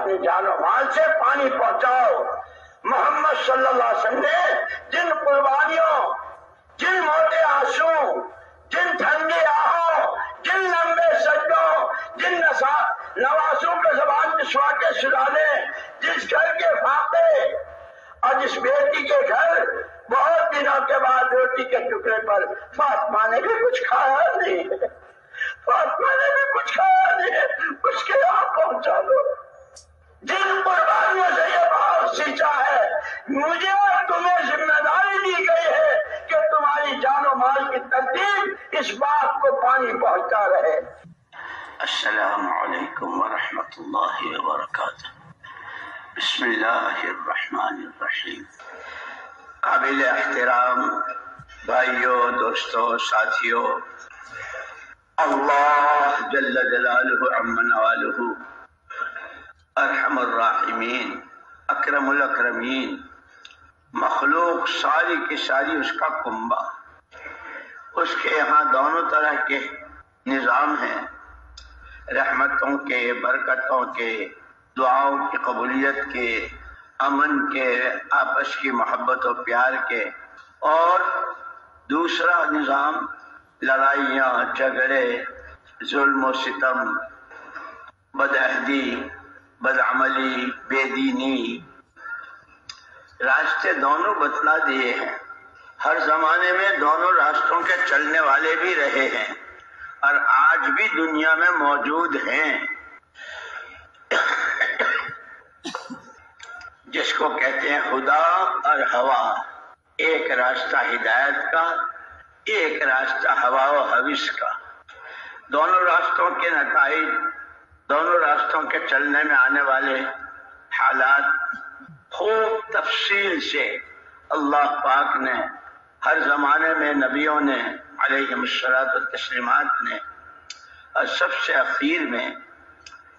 اپنی جان و مال سے پانی پہنچاؤ۔ محمد صلی اللہ علیہ وسلم نے جن قربانیوں، جن موٹے آنسو، جن ٹھنڈی آہوں، جن لمبے سجدوں، جن نوازوں کے زبان کے سوا کے سلانے، جس گھر کے فاقے اور جس بیٹی کے گھر بہت دنوں کے بعد روٹی کے ٹکڑے پر فاطمہ نے بھی کچھ کھایا نہیں ہے، فاطمہ نے بھی کچھ کھایا نہیں ہے، اس کے یہاں پہنچا دو۔ جن قربانیوں سے یہ بھاؤ سینچا ہے، مجھے اور تمہیں ذمہ داری دی گئی ہے کہ تمہاری جان و مال کی ترتیب اس باغ کو پانی پہنچا رہے۔ السلام علیکم ورحمۃ اللہ وبرکاتہ۔ بسم اللہ الرحمن الرحیم۔ قابل احترام بھائیوں، دوستوں، ساتھیوں، اللہ جل جلالہ عم نوالہ، ارحم الراحمین، اکرم الاکرمین، مخلوق ساری کی ساری اس کا کنبہ، اس کے یہاں دونوں طرح کے نظام ہیں، رحمتوں کے، برکتوں کے، دعاؤں کی قبولیت کے، امن کے، آپس کی محبت و پیار کے، اور دوسرا نظام لڑائیاں، جھگڑے، ظلم و ستم، بدعہدی، بدعملی، بے دینی۔ راستے دونوں بتلا دیے ہیں، ہر زمانے میں دونوں راستوں کے چلنے والے بھی رہے ہیں اور آج بھی دنیا میں موجود ہیں۔ جس کو کہتے ہیں خدا اور ہوا، ایک راستہ ہدایت کا، ایک راستہ ہوا و حوث کا۔ دونوں راستوں کے نتائج، دونوں راستوں کے چلنے میں آنے والے حالات خوب تفصیل سے اللہ پاک نے ہر زمانے میں نبیوں نے علیہم الصلاۃ والتسلیمات نے، اور سب سے اخیر میں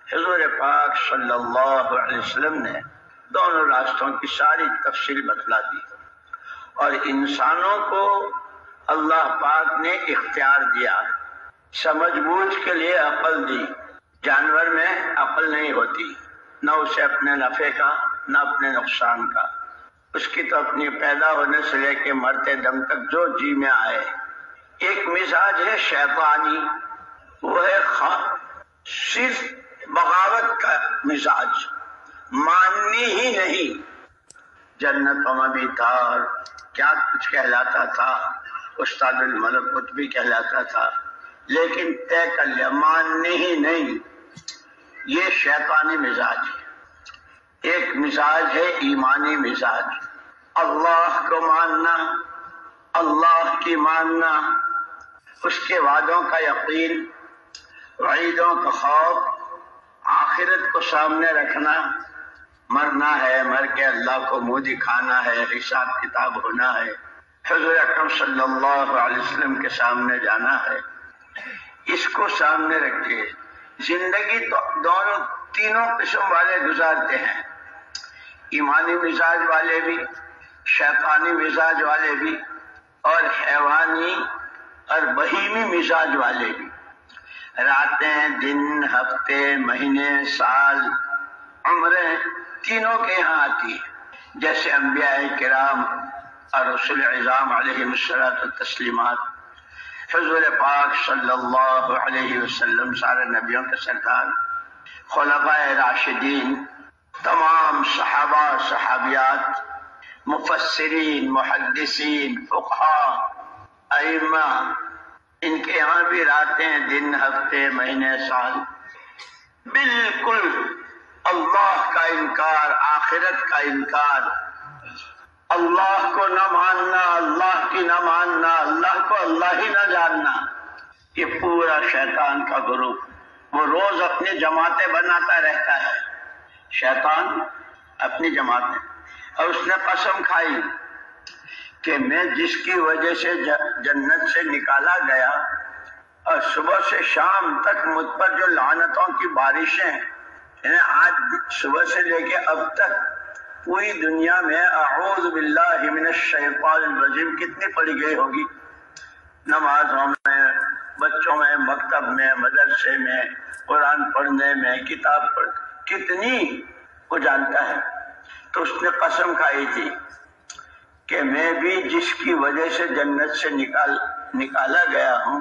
حضور پاک صلی اللہ علیہ وسلم نے دونوں راستوں کی ساری تفصیل بتلا دی، اور انسانوں کو اللہ پاک نے اختیار دیا، سمجھ بوجھ کے لیے عقل دی۔ جانور میں عقل نہیں ہوتی، نہ اسے اپنے نفع کا نہ اپنے نقصان کا، اس کی تو اپنی پیدا ہونے سے لے کے مرتے دم تک جو جی میں آئے۔ ایک مزاج ہے شیطانی، وہ ہے صرف بغاوت کا مزاج، ماننی ہی نہیں۔ جنتوں میں بھی تھا اور کیا کچھ کہلاتا تھا، استاد الملکوت بھی کہلاتا تھا، لیکن طے کر لیا ماننی ہی نہیں۔ یہ شیطانی مزاج ہے۔ ایک مزاج ہے ایمانی مزاج، اللہ کو ماننا، اللہ کی ماننا، اس کے وعدوں کا یقین، وعیدوں کا خوف، آخرت کو سامنے رکھنا، مرنا ہے، مر کے اللہ کو منہ دکھانا ہے، حساب کتاب ہونا ہے، حضور اکرم صلی اللہ علیہ وسلم کے سامنے جانا ہے۔ اس کو سامنے رکھ کے زندگی تو دونوں تینوں قسم والے گزارتے ہیں، ایمانی مزاج والے بھی، شیطانی مزاج والے بھی، اور حیوانی اور بہیمی مزاج والے بھی۔ راتیں، دن، ہفتے، مہینے، سال، عمریں تینوں کے یہاں آتی ہیں، جیسے انبیاء کرام اور رسول اعظام علیہم الصلاۃ والتسلیمات، حضور پاک صلی اللہ علیہ وسلم سارے نبیوں کے سردار، خلفائے راشدین، تمام صحابہ صحابیات، مفسرین، محدثین، فقہاء، ائمہ، ان کے یہاں بھی راتیں، دن، ہفتے، مہینے، سال، بالکل اللہ کا انکار، آخرت کا انکار، اللہ کو نہ ماننا، اللہ کی نہ ماننا، اللہ کو اللہ ہی نہ جاننا، یہ پورا شیطان کا گروپ۔ وہ روز اپنی جماعتیں بناتا رہتا ہے، شیطان اپنی جماعتیں، اور اس نے قسم کھائی کہ میں جس کی وجہ سے جنت سے نکالا گیا اور صبح سے شام تک مجھ پر جو لعنتوں کی بارشیں، یعنی آج صبح سے لے کے اب تک پوری دنیا میں اعوذ باللہ من الشیطان الرجیم کتنی پڑھی گئی ہوگی، نمازوں میں، بچوں میں، مکتب میں، مدرسے میں، قرآن پڑھنے میں، کتاب پڑھ، کتنی وہ جانتا ہے. تو اس نے قسم کھائی تھی کہ میں بھی جس کی وجہ سے جنت سے نکالا گیا ہوں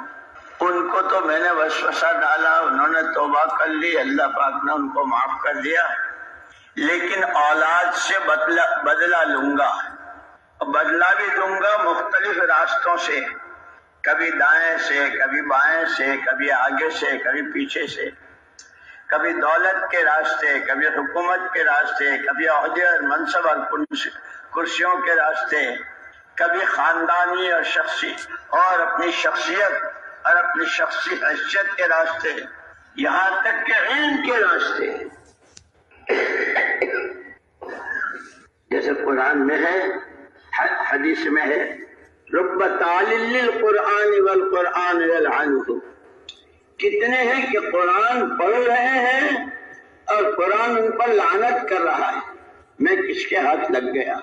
ان کو تو میں نے وسوسہ ڈالا، انہوں نے توبہ کر لی، اللہ پاک نے ان کو معاف کر دیا، لیکن اولاد سے بدلہ لوں گا. بدلہ بھی دوں گا مختلف راستوں سے، کبھی دائیں سے، کبھی بائیں سے، کبھی آگے سے، کبھی پیچھے سے، کبھی دولت کے راستے، کبھی حکومت کے راستے، کبھی عہدے اور منصب اور کرسیوں کے راستے، کبھی خاندانی اور شخصی اور اپنی شخصیت اور اپنی شخصی حیثیت کے راستے، یہاں تک کہ علم کے راستے. جیسے قرآن میں ہے، حدیث میں ہے، رب تعلل للقرآن والقرآن یلعنہ. کتنے ہیں کہ قرآن پڑھ رہے ہیں اور قرآن ان پر لعنت کر رہا ہے. میں کس کے ہاتھ لگ گیا،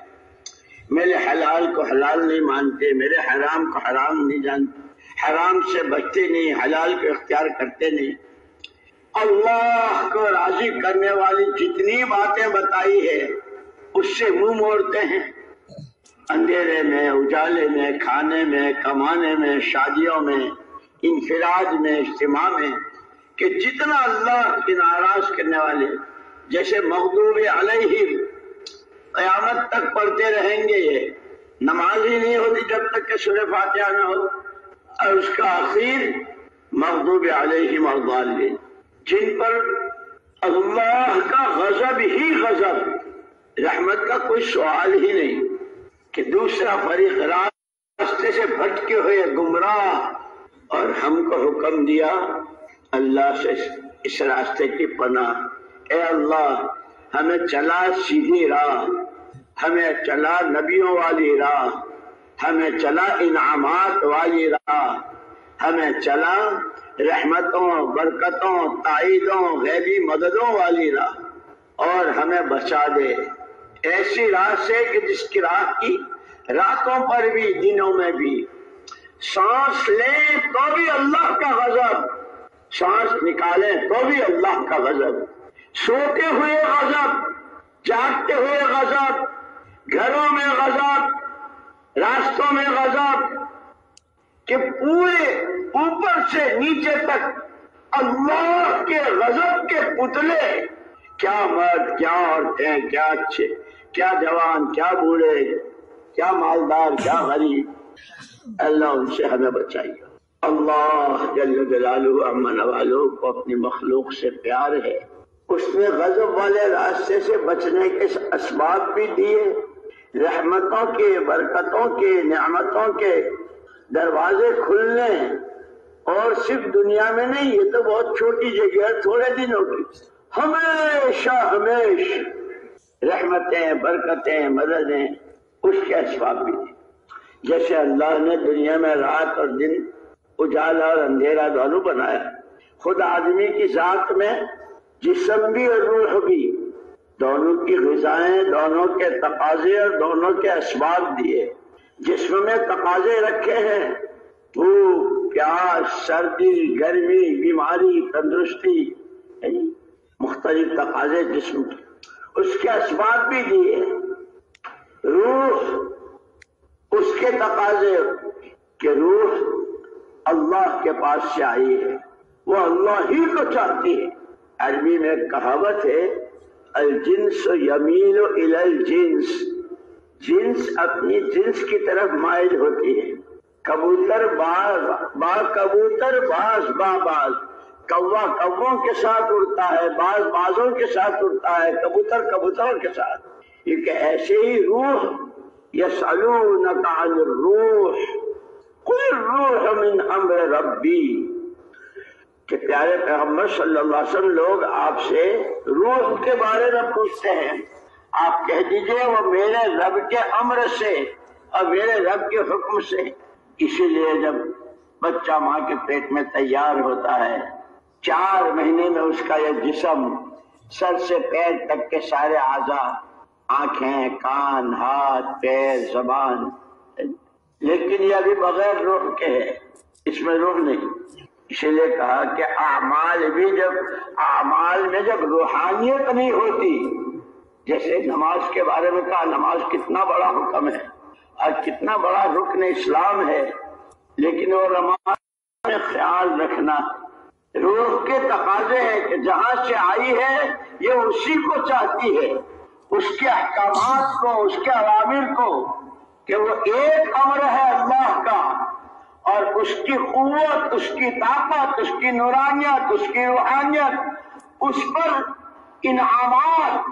میرے حلال کو حلال نہیں مانتے، میرے حرام کو حرام نہیں جانتے، حرام سے بچتے نہیں، حلال کو اختیار کرتے نہیں. اللہ کو راضی کرنے والی جتنی باتیں بتائی ہے اس سے منہ موڑتے ہیں. اندھیرے میں، اجالے میں، کھانے میں، کمانے میں، شادیوں میں، انفراد میں، اجتماع میں، کہ جتنا اللہ کی ناراض کرنے والے، جیسے مغضوب علیہم قیامت تک پڑھتے رہیں گے. یہ نماز ہی نہیں ہوتی جب تک کہ سورہ فاتحہ نہ ہو. اور اس کا آخر مغضوب علیہم الضالین، جن پر اللہ کا غضب ہی غضب، رحمت کا کوئی سوال ہی نہیں. کہ دوسرا فریق راستے سے بھٹکے ہوئے گمراہ، اور ہم کو حکم دیا اللہ سے اس راستے کی پناہ. اے اللہ ہمیں چلا سیدھی راہ، ہمیں چلا نبیوں والی راہ، ہمیں چلا انعامات والی راہ، ہمیں چلا رحمتوں، برکتوں، تائیدوں، غیبی مددوں والی راہ، اور ہمیں بچا دے ایسی راہ سے کہ جس کی راہ کی راتوں پر بھی دنوں میں بھی سانس لیں تو بھی اللہ کا غضب، سانس نکالیں تو بھی اللہ کا غضب، سوتے ہوئے غضب، جاگتے ہوئے غضب، گھروں میں غضب، راستوں میں غضب، کہ پورے اوپر سے نیچے تک اللہ کے غضب کے پتلے. کیا مرد، کیا عورتیں، کیا اچھے، کیا جوان، کیا بوڑھے، کیا مالدار، کیا غریب، اللہ ان سے ہمیں بچائیے. اللہ جل جلالہ عما نوالہ کو اپنی مخلوق سے پیار ہے. اس نے غضب والے راستے سے بچنے کے اسباب بھی دیے، رحمتوں کے، برکتوں کے، نعمتوں کے دروازے کھلنے. اور صرف دنیا میں نہیں، یہ تو بہت چھوٹی جگہ ہے، تھوڑے دنوں کی، ہمیشہ رحمتیں، برکتیں، مددیں اس کے اسباب بھی دی. جیسے اللہ نے دنیا میں رات اور دن، اجالا اور اندھیرا دونوں بنایا، خود آدمی کی ذات میں جسم بھی اور روح بھی، دونوں کی غذائیں، دونوں کے تقاضے اور دونوں کے اسباب دیے. جسم میں تقاضے رکھے ہیں، بھوک، پیاس، سردی، گرمی، بیماری، تندرستی، مختلف تقاضے جسم کے، اس کے اسباب بھی دیے. روح، اس کے تقاضے، کہ روح اللہ کے پاس سے آئی ہے، وہ اللہ ہی کو چاہتی ہے. عربی میں ایک کہاوت ہے، الجنس یمیل الی الجنس، جنس اپنی جنس کی طرف مائل ہوتی ہے. کبوتر با کبوتر، باز با باز، کوا کووں کے ساتھ اڑتا ہے، باز بازوں کے ساتھ اڑتا ہے، کبوتر کبوتروں کے ساتھ. کیونکہ ایسے ہی روح، یسألونک عن الروح قل الروح من امر ربی، کہ پیارے پیغمبر صلی اللہ علیہ وسلم، لوگ آپ سے روح کے بارے میں پوچھتے ہیں، آپ کہہ دیجئے وہ میرے رب کے امر سے اور میرے رب کے حکم سے. اسی لیے جب بچہ ماں کے پیٹ میں تیار ہوتا ہے، 4 مہینے میں اس کا یہ جسم، سر سے پیر تک کے سارے اعضاء، آنکھیں، کان، ہاتھ، پیر، زبان، لیکن یہ ابھی بغیر روح کے ہے، اس میں روح نہیں. اسی لیے کہا کہ اعمال میں جب روحانیت نہیں ہوتی جیسے نماز کے بارے میں کہا نماز کتنا بڑا حکم ہے اور کتنا بڑا رکن اسلام ہے، لیکن وہ نماز میں خیال رکھنا روح کے تقاضے ہیں کہ جہاں سے آئی ہے یہ اسی کو چاہتی ہے، اس کے احکامات کو، اس کے اوامر کو، کہ وہ ایک امر ہے اللہ کا، اور اس کی قوت، اس کی طاقت، اس کی نورانیت، اس کی روحانیت، اس پر انعامات،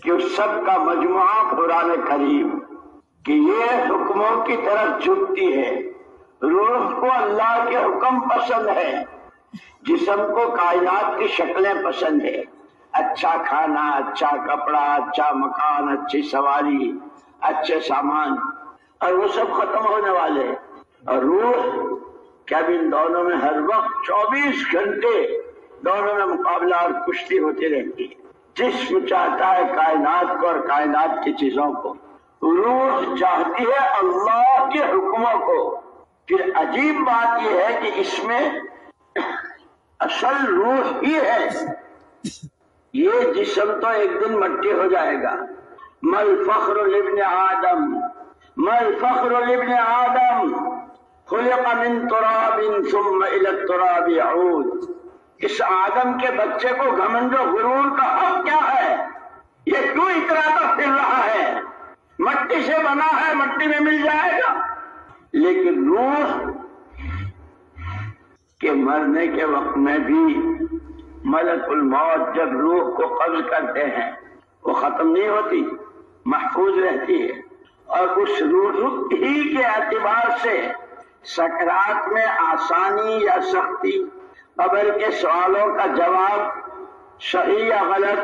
کہ اس سب کا مجموعہ قرآن کریم، کہ یہ حکموں کی طرف جھکتی ہے۔ روح کو اللہ کے حکم پسند ہے، جسم کو کائنات کی شکلیں پسند ہے، اچھا کھانا، اچھا کپڑا، اچھا مکان، اچھی سواری، اچھے سامان، اور وہ سب ختم ہونے والے۔ اور روح کیا ان دونوں میں ہر وقت 24 گھنٹے دونوں میں مقابلہ اور کشتی ہوتی رہتی ہے۔ جسم چاہتا ہے کائنات کو اور کائنات کی چیزوں کو، روح چاہتی ہے اللہ کے حکموں کو۔ پھر عجیب بات یہ ہے کہ اس میں اصل روح ہی ہے، یہ جسم تو ایک دن مٹی ہو جائے گا۔ مل فخر لابن آدم، مل فخر لابن آدم خلق من تراب ثم الى التراب يعود۔ اس آدم کے بچے کو گھمنڈ و غرور کا حق کیا ہے؟ یہ کیوں اتراتا پھر رہا ہے؟ مٹی سے بنا ہے، مٹی میں مل جائے گا۔ لیکن روح کے مرنے کے وقت میں بھی ملک الموت جب روح کو قبض کرتے ہیں وہ ختم نہیں ہوتی، محفوظ رہتی ہے، اور اس روح ہی کے اعتبار سے سکرات میں آسانی یا سختی، قبر کے سوالوں کا جواب صحیح یا غلط،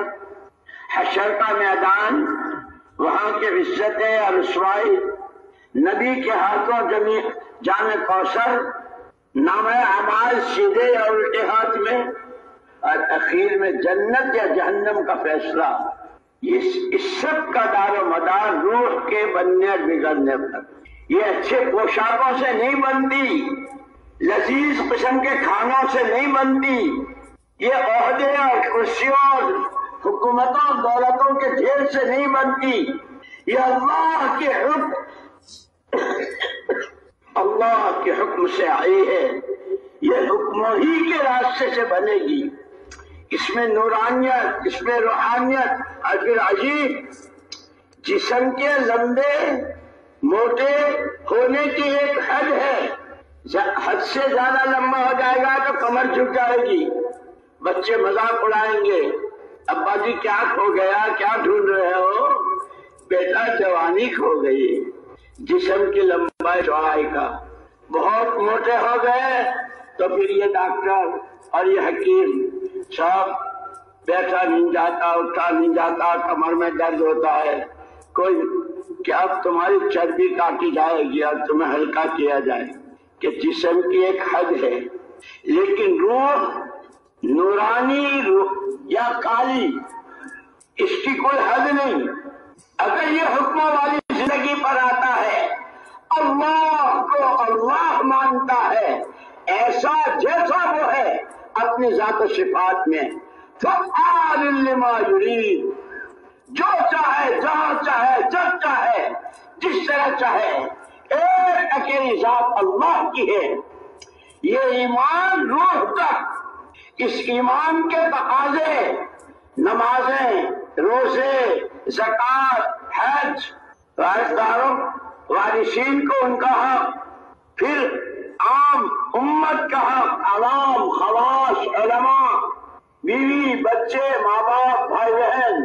حشر کا میدان، وہاں کی عزتیں اور رسوائی، نبی کے ہاتھوں جام کوثر، نام اعمال سیدھے یا الٹے ہاتھ میں، اور اخیر میں جنت یا جہنم کا فیصلہ، اس سب کا دار و مدار روح کے بننے اور بگڑنے پر۔ یہ اچھے پوشاکوں سے نہیں بنتی، لذیذ قسم کے کھانوں سے نہیں بنتی، یہ عہدے اور کرسیوں اور حکومتوں دولتوں کے ڈھیر سے نہیں بنتی، یہ اللہ کے حکم سے آئی ہے، یہ حکم ہی کے راستے سے بنے گی۔ اس میں نورانیت، اس میں روحانیت، اور پھر عجیب جسم کے لمبے موٹے ہونے کی ایک حد ہے، حد سے زیادہ لمبا ہو جائے گا تو کمر جھک جائے گی، بچے مذاق اڑائیں گے، ابا جی کیا کھو گیا، کیا ڈھونڈ رہے ہو؟ بیٹا جوانی کھو گئی۔ جسم کی لمبائی چوڑائی کا بہت موٹے ہو گئے تو پھر یہ ڈاکٹر اور یہ حکیم سب بیٹھا نہیں جاتا، اٹھا نہیں جاتا، کمر میں درد ہوتا ہے، کوئی کہ اب تمہاری چربی کاٹی جائے گی اور تمہیں ہلکا کیا جائے، کہ جسم کی ایک حد ہے۔ لیکن روح نورانی روح یا کالی، اس کی کوئی حد نہیں۔ اگر یہ حکموں والی زندگی پر آتا ہے، اللہ کو اللہ مانتا ہے ایسا جیسا وہ ہے اپنی ذات و صفات میں، فعال لما یرید، جو چاہے، جہاں چاہے، جب چاہے، جس طرح چاہے، ایک اکیلی ذات اللہ کی ہے۔ یہ ایمان روح تک، اس ایمان کے تقاضے نمازیں، روزے، زکوٰۃ، حج، رازداروں وارثین کو ان کا حق، پھر عام امت کا حق، عوام، خواص، علماء، بیوی، بچے، ماں باپ، بھائی بہن،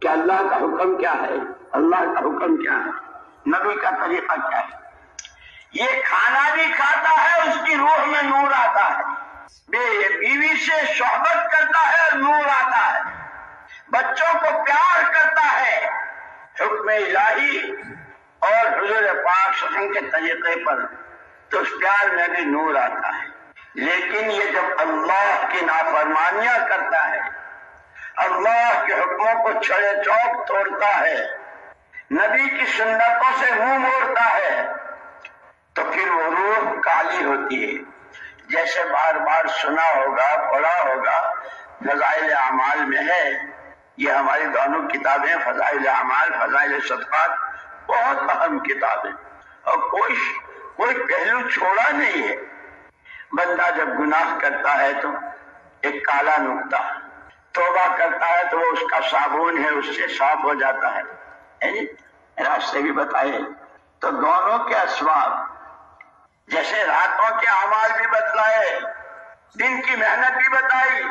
کہ اللہ کا حکم کیا ہے، اللہ کا حکم کیا ہے، نبی کا طریقہ کیا ہے۔ یہ کھانا بھی کھاتا ہے، اس کی روح میں نور آتا ہے، بیوی سے صحبت کرتا ہے اور نور آتا ہے، بچوں کو پیار کرتا ہے، حکم الہی اور حضور پاک صلی اللہ علیہ وسلم کے طریقے پر، تو اس پیار میں بھی نور آتا ہے۔ لیکن یہ جب اللہ کی نافرمانیاں کرتا ہے، اللہ کے حکموں کو چھڑے چوک توڑتا ہے، نبی کی سنتوں سے منہ موڑتا ہے، تو پھر وہ روح کالی ہوتی ہے۔ جیسے بار بار سنا ہوگا، پڑھا ہوگا، فضائل اعمال میں ہے یہ ہماری دونوں کتابیں فضائل اعمال، فضائل صدقات بہت اہم کتابیں، اور کوئی پہلو چھوڑا نہیں ہے۔ بندہ جب گناہ کرتا ہے تو ایک کالا نقطہ، توبہ کرتا ہے تو وہ اس کا صابن ہے، اس سے صاف ہو جاتا ہے، راستے بھی بتائے۔ تو دونوں کے اسباب، جیسے راتوں کے اعمال بھی بتلائے، دن کی محنت بھی بتائی،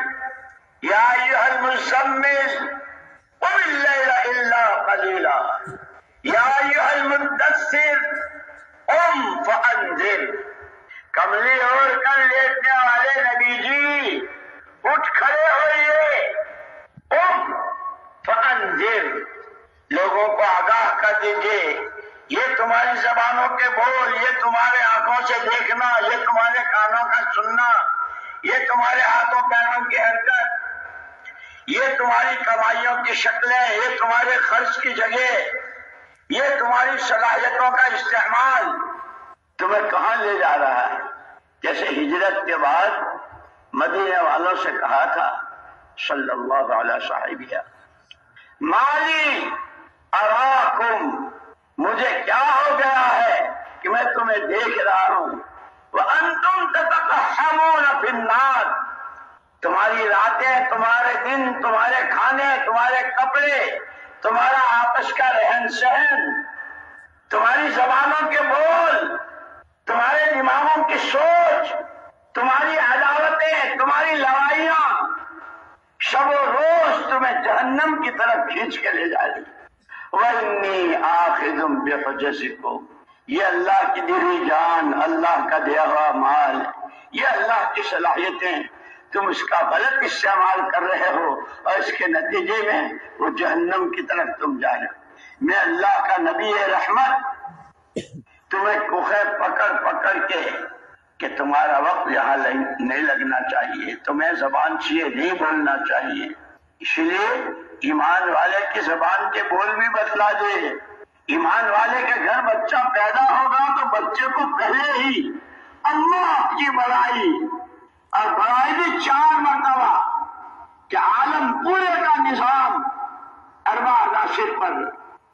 یا ایھا المزمل قم اللیل الا قلیلا، یا ایھا المدثر قم فانذر، کملی اوڑھ کر لیٹنے والے نبی جی اٹھ کھڑے ہوئیے، قم فانذر، لوگوں کو آگاہ کر دیجئے، یہ تمہاری زبانوں کے بول، یہ تمہارے آنکھوں سے دیکھنا، یہ تمہارے کانوں کا سننا، یہ تمہارے ہاتھوں پیروں کی حرکت، یہ تمہاری کمائیوں کی شکلیں، یہ تمہارے خرچ کی جگہ، یہ تمہاری صلاحیتوں کا استعمال تمہیں کہاں لے جا رہا ہے؟ جیسے ہجرت کے بعد مدینے والوں سے کہا تھا صلی اللہ علیہ صاحبہ، مالی اراکم، مجھے کیا ہو گیا ہے کہ میں تمہیں دیکھ رہا ہوں، وانتم تتقحمون فی النار، تمہاری راتیں، تمہارے دن، تمہارے کھانے، تمہارے کپڑے، تمہارا آپس کا رہن سہن، تمہاری زبانوں کے بول، تمہارے دماغوں کی سوچ، تمہاری عداوتیں، تمہاری لڑائیاں، شب و روز تمہیں جہنم کی طرف کھینچ کے لے جا رہی۔ وَإِنِّي آخِذٌ بِحُجَزِكُمْ، یہ اللہ کی دی جان، اللہ کا دیا ہوا مال، یہ اللہ کی صلاحیتیں، تم اس کا غلط استعمال کر رہے ہو اور اس کے نتیجے میں وہ جہنم کی طرف تم جا رہے ہو۔ میں اللہ کا نبی رحمت تمہیں کوخے پکڑ پکڑ کے کہ تمہارا وقت یہاں نہیں لگنا چاہیے، تمہیں زبان سے نہیں بولنا چاہیے، اس لیے ایمان والے کی زبان کے بول بھی بتلا دے۔ ایمان والے کے گھر بچہ پیدا ہوگا تو بچے کو پہلے ہی اللہ کی بڑائی، اور بڑائی بھی 4 مرتبہ، کہ عالم پورے کا نظام 4 عناصر پر،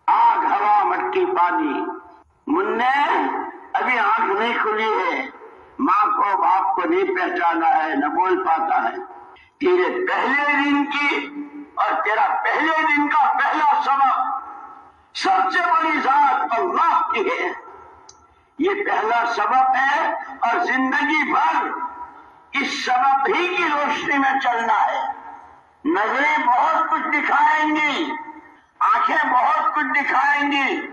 آگ، ہوا، مٹی، پانی۔ منہ ابھی آنکھ نہیں کھلی ہے، ماں کو باپ کو نہیں پہچانا ہے، نہ بول پاتا ہے۔ تیرے پہلے دن کی اور تیرا پہلے دن کا پہلا سبق سب سے بڑی ذات اللہ کی ہے، یہ پہلا سبق ہے، اور زندگی بھر اس سبق ہی کی روشنی میں چلنا ہے۔ نظریں بہت کچھ دکھائیں گی، آنکھیں بہت کچھ دکھائیں گی،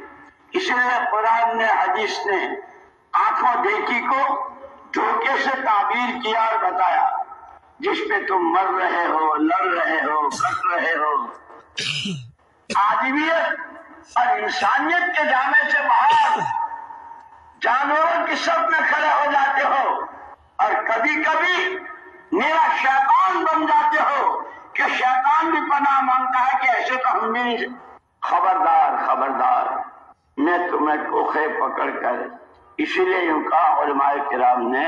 اس لیے قرآن نے، حدیث نے آنکھوں دیکھی کو دھوکے سے تعبیر کیا اور بتایا، جس پہ تم مر رہے ہو، لڑ رہے ہو، کٹ رہے ہو، آدمیت اور انسانیت کے جامے سے باہر جانوروں کی صف میں کھڑے ہو جاتے ہو، اور کبھی کبھی میرا شیطان بن جاتے ہو کہ شیطان بھی پناہ مانگتا ہے کہ ایسے تو ہم بھی نہیں۔ خبردار خبردار، میں تمہیں کوکھے پکڑ کر، اسی لیے یوں کہا علماء کرام نے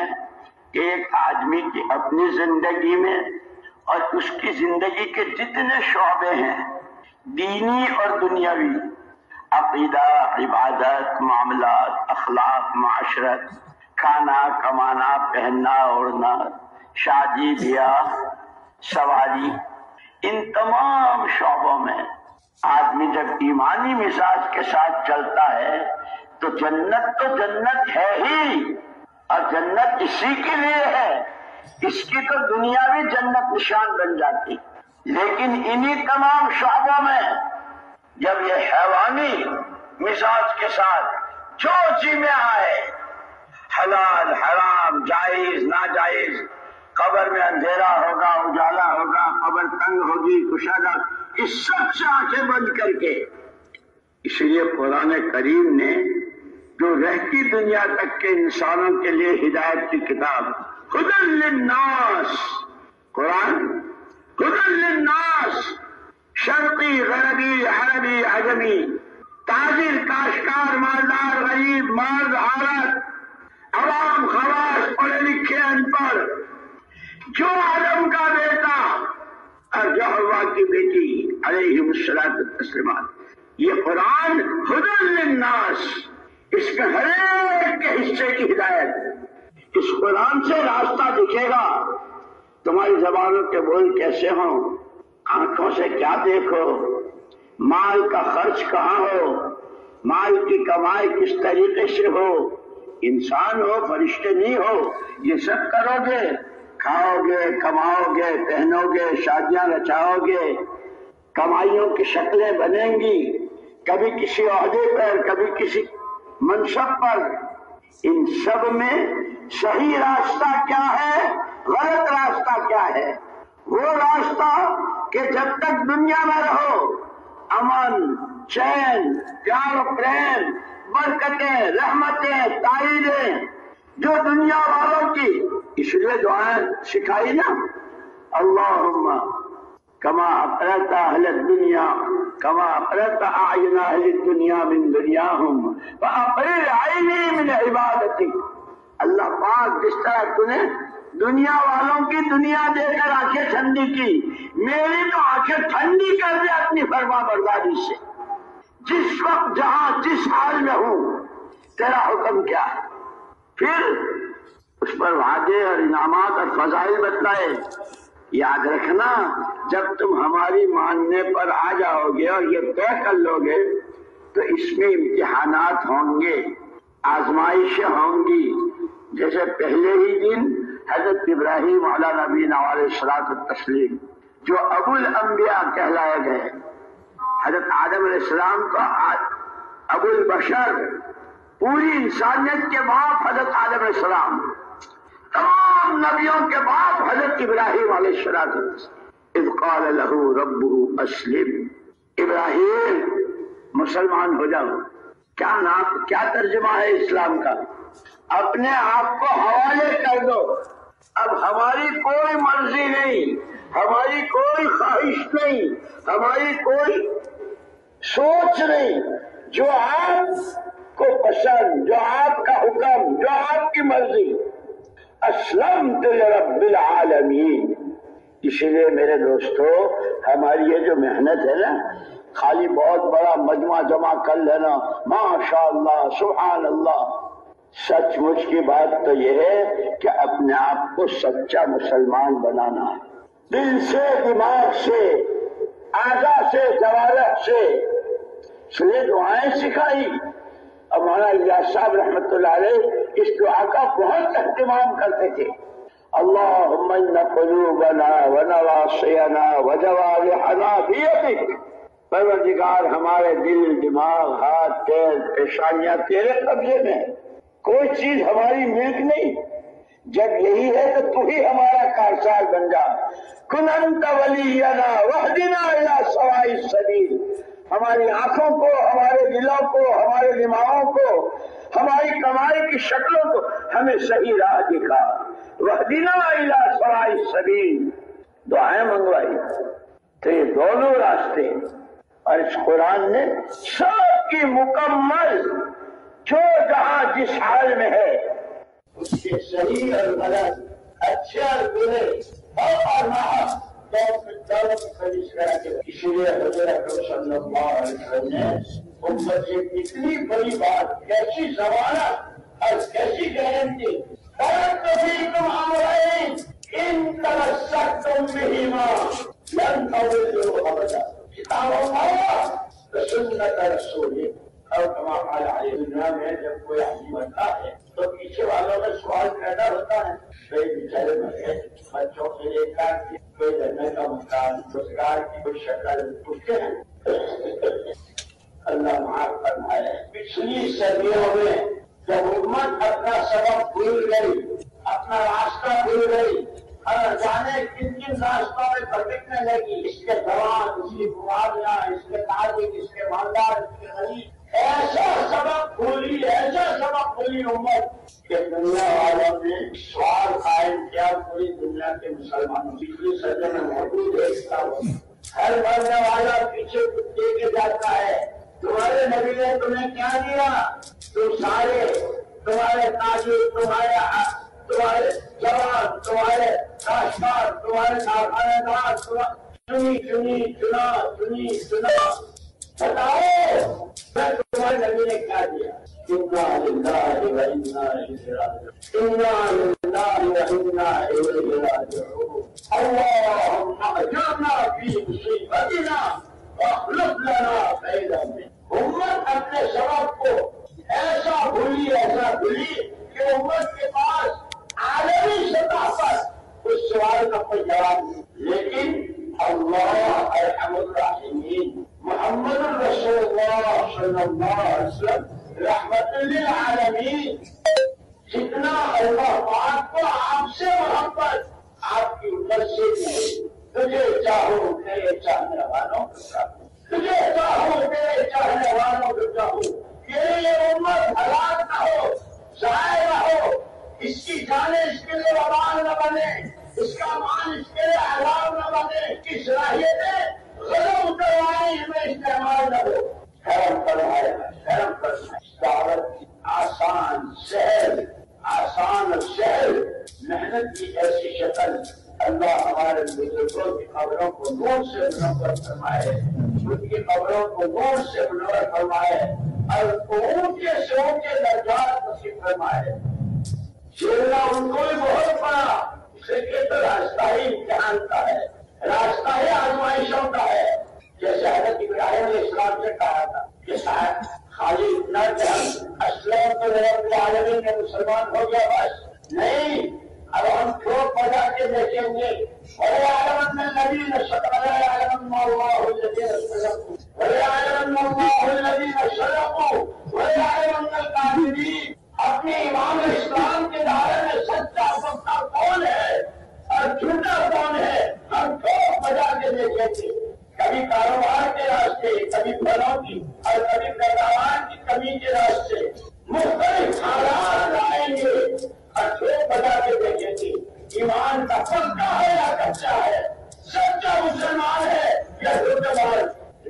کہ ایک آدمی کی اپنی زندگی میں اور اس کی زندگی کے جتنے شعبے ہیں، دینی اور دنیاوی، عقیدہ، عبادت، معاملات، اخلاق، معاشرت، کھانا، کمانا، پہننا، اوڑھنا، شادی، بیاہ، سواری، ان تمام شعبوں میں آدمی جب ایمانی مزاج کے ساتھ چلتا ہے تو جنت ہے ہی، اور جنت اسی کے لیے ہے، اس کی تو دنیاوی جنت نشان بن جاتی۔ لیکن انہی تمام شعبوں میں جب یہ حیوانی مزاج کے ساتھ جو جی میں آئے، حلال، حرام، جائز، ناجائز، قبر میں اندھیرا ہوگا، اجالا ہوگا، قبر تنگ ہوگی، کشادہ، اس سب سے آنکھیں بند کر کے، اس لیے قرآن کریم نے جو رہتی دنیا تک کے انسانوں کے لیے ہدایت کی کتاب ہدی للناس، قرآن ہدی للناس، شرقی، غربی، عربی، عجمی، تاجر، کاشتکار، مالدار، غریب، مرد، عورت، عوام، خواص، پڑھے لکھے، ان پڑھ، جو آدم کا بیٹا اور جو حوا کی بیٹی، علیہم الصلاۃ والتسلیمات. یہ قرآن ہدی للناس، اس میں ہر ایک کے حصے کی ہدایت. اس قرآن سے راستہ دکھے گا. تمہاری زبانوں کے بول کیسے ہوں، آنکھوں سے کیا دیکھو، مال کا خرچ کہاں ہو، مال کی کمائی کس طریقے سے ہو. انسان ہو، فرشتے نہیں ہو. یہ سب کرو گے، کھاؤ گے، کماؤ گے، پہنو گے، شادیاں رچاؤ گے، کمائیوں کی شکلیں بنیں گی، کبھی کسی عہدے پر، کبھی کسی منصب پر. ان سب میں صحیح راستہ کیا ہے، غلط راستہ کیا ہے؟ وہ راستہ کہ جب تک دنیا میں رہو، امن، چین، پیار و پریم، برکتیں، رحمتیں، تائیدیں جو دنیا والوں کی. اس لیے دعائیں سکھائی نا، اللہم کما اقرت اہل الدنیا کما اقرت اعین اہل الدنیا من دنیاہم فاقرر عینی من عبادتی. اللہ پاک جس طرح تو نے دنیا والوں کی دنیا دے کر آنکھیں ٹھنڈی کی، میری تو آنکھیں ٹھنڈی کر دے اپنی فرما برداری سے. جس وقت جہاں جس حال میں ہوں تیرا حکم کیا ہے، پھر اس پر وعدے اور انعامات اور فضائل بتلائے. یاد رکھنا، جب تم ہماری ماننے پر آ جاؤ گے اور یہ طے کر لو گے تو اس میں امتحانات ہوں گے، آزمائشیں ہوں گی. جیسے پہلے ہی دن حضرت ابراہیم علیہ نبینا علیہ الصلوۃ والتسلیم جو ابو الانبیاء کہلائے گئے، حضرت آدم علیہ السلام کو ابو البشر، پوری انسانیت کے باپ حضرت آدم علیہ السلام، تمام نبیوں کے باپ حضرت ابراہیم علیہ السلام. اذ قال له ربه اسلم، ابراہیم مسلمان ہو جاؤ. کیا نام، کیا ترجمہ ہے اسلام کا؟ اپنے آپ کو حوالے کر دو. اب ہماری کوئی مرضی نہیں، ہماری کوئی خواہش نہیں، ہماری کوئی سوچ نہیں. جو آپ کو پسند، جو آپ کا حکم، جو آپ کی مرضی. اسلمت لرب العالمین. اسی لیے میرے دوستو، ہماری یہ جو محنت ہے نا، خالی بہت بڑا مجمع جمع کر لینا، ماشاء اللہ، سبحان اللہ. سچ مچ کی بات تو یہ ہے کہ اپنے آپ کو سچا مسلمان بنانا ہے، دل سے، دماغ سے، اعضاء سے، جوارح سے. اس لیے دعائیں سکھائی. اب مولانا الیاس صاحب رحمۃ اللہ علیہ اس دعا کا بہت اہتمام کرتے تھے. اللہم ان قلوبنا ونواصینا وجوارحنا بیدک. پروردگار، ہمارے دل، دماغ، ہاتھ، پیر، پیشانیاں تیرے قبضے میں، کوئی چیز ہماری ملک نہیں. جب یہی ہے تو تو ہی ہمارا کارساز بن جا. کن انت ولینا واہدنا الی سواء السبیل. ہماری آنکھوں کو، ہمارے دلوں کو، ہمارے دماغوں کو، ہماری کمائی کی شکلوں کو ہمیں صحیح راہ دکھا. واہدنا الی سواء السبیل. دعائیں منگوائی. تو یہ دونوں راستے، اور اس قرآن نے سب کی مکمل، جو جہاں جس حال میں ہے اس کے صحیح اور غلط، اچھے اور برے، اور ناحق دونوں کی فہرست کرا کے. اسی لیے حضرت صلی اللہ علیہ وسلم نے امت سے اتنی بڑی بات، کیسی ضمانت اور کیسی گارنٹی. ترکت فیکم امرین ان تمسکتم بہما لن تضلوا ابدا. کتاب اللہ و سنت رسولہ. اور تمام علیہ دنیا میں جب کوئی آدمی بنتا ہے تو پیچھے والوں میں سوال پیدا ہوتا ہے، کوئی بیچارے بچے بچوں کے لیے کوئی رہنے کا مکان، روزگار کی کوئی شکل پوچھتے ہیں. اللہ معاف فرمائے. پچھلی صدیوں میں جب امت اپنا سبق بھول گئی، اپنا راستہ بھول گئی، اور جانے کن کن راستوں میں بھٹکنے لگی، اس کے دوان، اس کی بیماریاں، اس کے تاجر، اس کے مالدار، اس کے غریب، ایسا سبق بھولی، ایسا سبق بھولی امت کہ دنیا والوں نے سوال قائم کیا پوری دنیا کے مسلمانوں. پچھلی صدی میں موجود دیکھتا ہوں، ہر مرنے والا پیچھے دے کے جاتا ہے. تمہارے نبی نے تمہیں کیا دیا؟ تم سارے، تمہارے تاجر، تمہارے جوان، تمہارے کاشتکار، تمہارے کارخانے دار، چنا بتاؤ میں تمہارے نبی نے کیا دیا؟ اللهم اجرنا في مصیبتنا واخلف لنا خيرا منها۔ امت اپنے سبب کو ایسا بھولی کہ امت کے پاس عالمی سطح پر اس سوال کا کوئی جواب نہیں، لیکن اللہ ارحم الراحمین محمد رسول اللہ صلی اللہ علیہ وسلم رحمت للعالمین، جتنا اللہ پاک کو آپ سے محبت آپ کی امت سے نہیں۔ تجھے چاہو تیرے چاہنے والوں کو چاہو، تجھے چاہو تیرے چاہنے والوں کو چاہو، یہ امت ہلاک نہ ہو، ضائع نہ ہو، اس کی جانیں اس کے لیے وبال نہ بنے، اس کا مال اس کے لیے عذاب نہ بنے، اس کی صلاحیتیں غلط اتروائی میں استعمال نہ ہو۔ کرم فرمائے، کرم فرمائے۔ دعوت کی آسان اور سہل محنت کی ایسی شکل اللہ ہمارے بزرگوں کی قبروں کو نور سے منور فرمائے، ان کی قبروں کو نور سے منور فرمائے اور اونچے سے اونچے درجات نصیب فرمائے۔ جھیلنا ان کو بھی بہت پڑا، اسے کہتے راستہ ہی امتحان کا ہے، راستہ ہی آزمائشوں کا ہے۔ جیسے حضرت ابراہیم علیہ السلام سے کہا تھا کہ صاحب خالی اتنا کہ ہم اسلام تو رب العالمین میں مسلمان ہو گیا بس نہیں، اب ہم ٹھوک بجا کے دیکھیں گے۔ وَلَيَعْلَمَنَّ الَّذِينَ صَدَقُوا وَلَيَعْلَمَنَّ اللَّهُ الَّذِينَ صَدَقُوا وَلَيَعْلَمَنَّ اللَّهُ الَّذِينَ صَدَقُوا وَلَيَعْلَمَنَّ الْكَاذِبِينَ۔ اپنی امام اسلام کے دائرے میں سچا پکا کون ہے اور جھوٹا کون ہے ہم ٹھوک بجا کے دیکھیں گے۔ کبھی کاروبار کے راستے، کبھی پھلوں کی اور کبھی پیداوار کی کمی کے راستے مختلف حالات لائیں گے اور ٹھوک بجا کے دیکھیں گے ایمان کا پکا ہے یا کچا ہے، سچا مسلمان ہے یا جھوٹا مال۔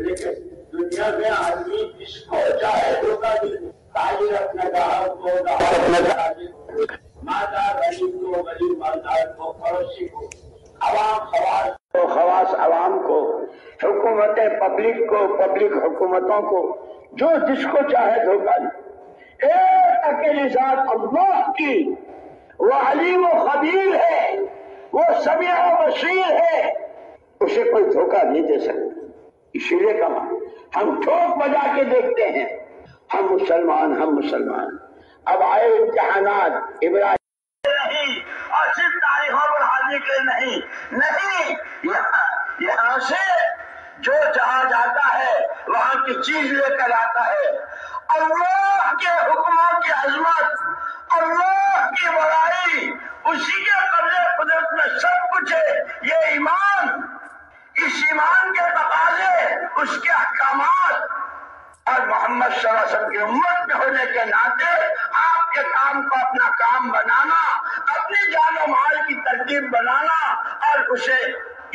لیکن دنیا میں آدمی جس کو چاہے دھوکہ دے، تاجر اپنے گاہک کو، گاہک اپنے تاجر کو، مالدار غریب کو، غریب مالدار کو، پڑوسی کو، عوام خواص کو، خواص عوام کو، حکومتیں پبلک کو، پبلک حکومتوں کو، جو جس کو چاہے دھوکہ دے۔ ایک اکیلی ذات اللہ کی، وہ علیم و خبیر ہے، وہ سمیع و بصیر ہے، اسے کوئی دھوکہ نہیں دے سکتا۔ اسی لیے کہا ہم ٹھوک بجا کے دیکھتے ہیں، ہم مسلمان۔ اب آئے امتحانات، ابراہیم نہیں اور صرف تاریخوں پر حاضر کے نہیں، یہاں سے جو جہاں جاتا ہے وہاں کی چیز لے کر آتا ہے۔ اللہ کے حکموں کی عظمت، اللہ کی بڑائی، اسی کے قبضے قدرت میں سب کچھ ہے۔ یہ ایمان، اس ایمان کے تقاضے، اس کے احکامات اور محمد صلی اللہ علیہ وسلم کی امت میں ہونے کے ناطے آپ کے کام کو اپنا کام بنانا، اپنی جان و مال کی ترتیب بنانا اور اسے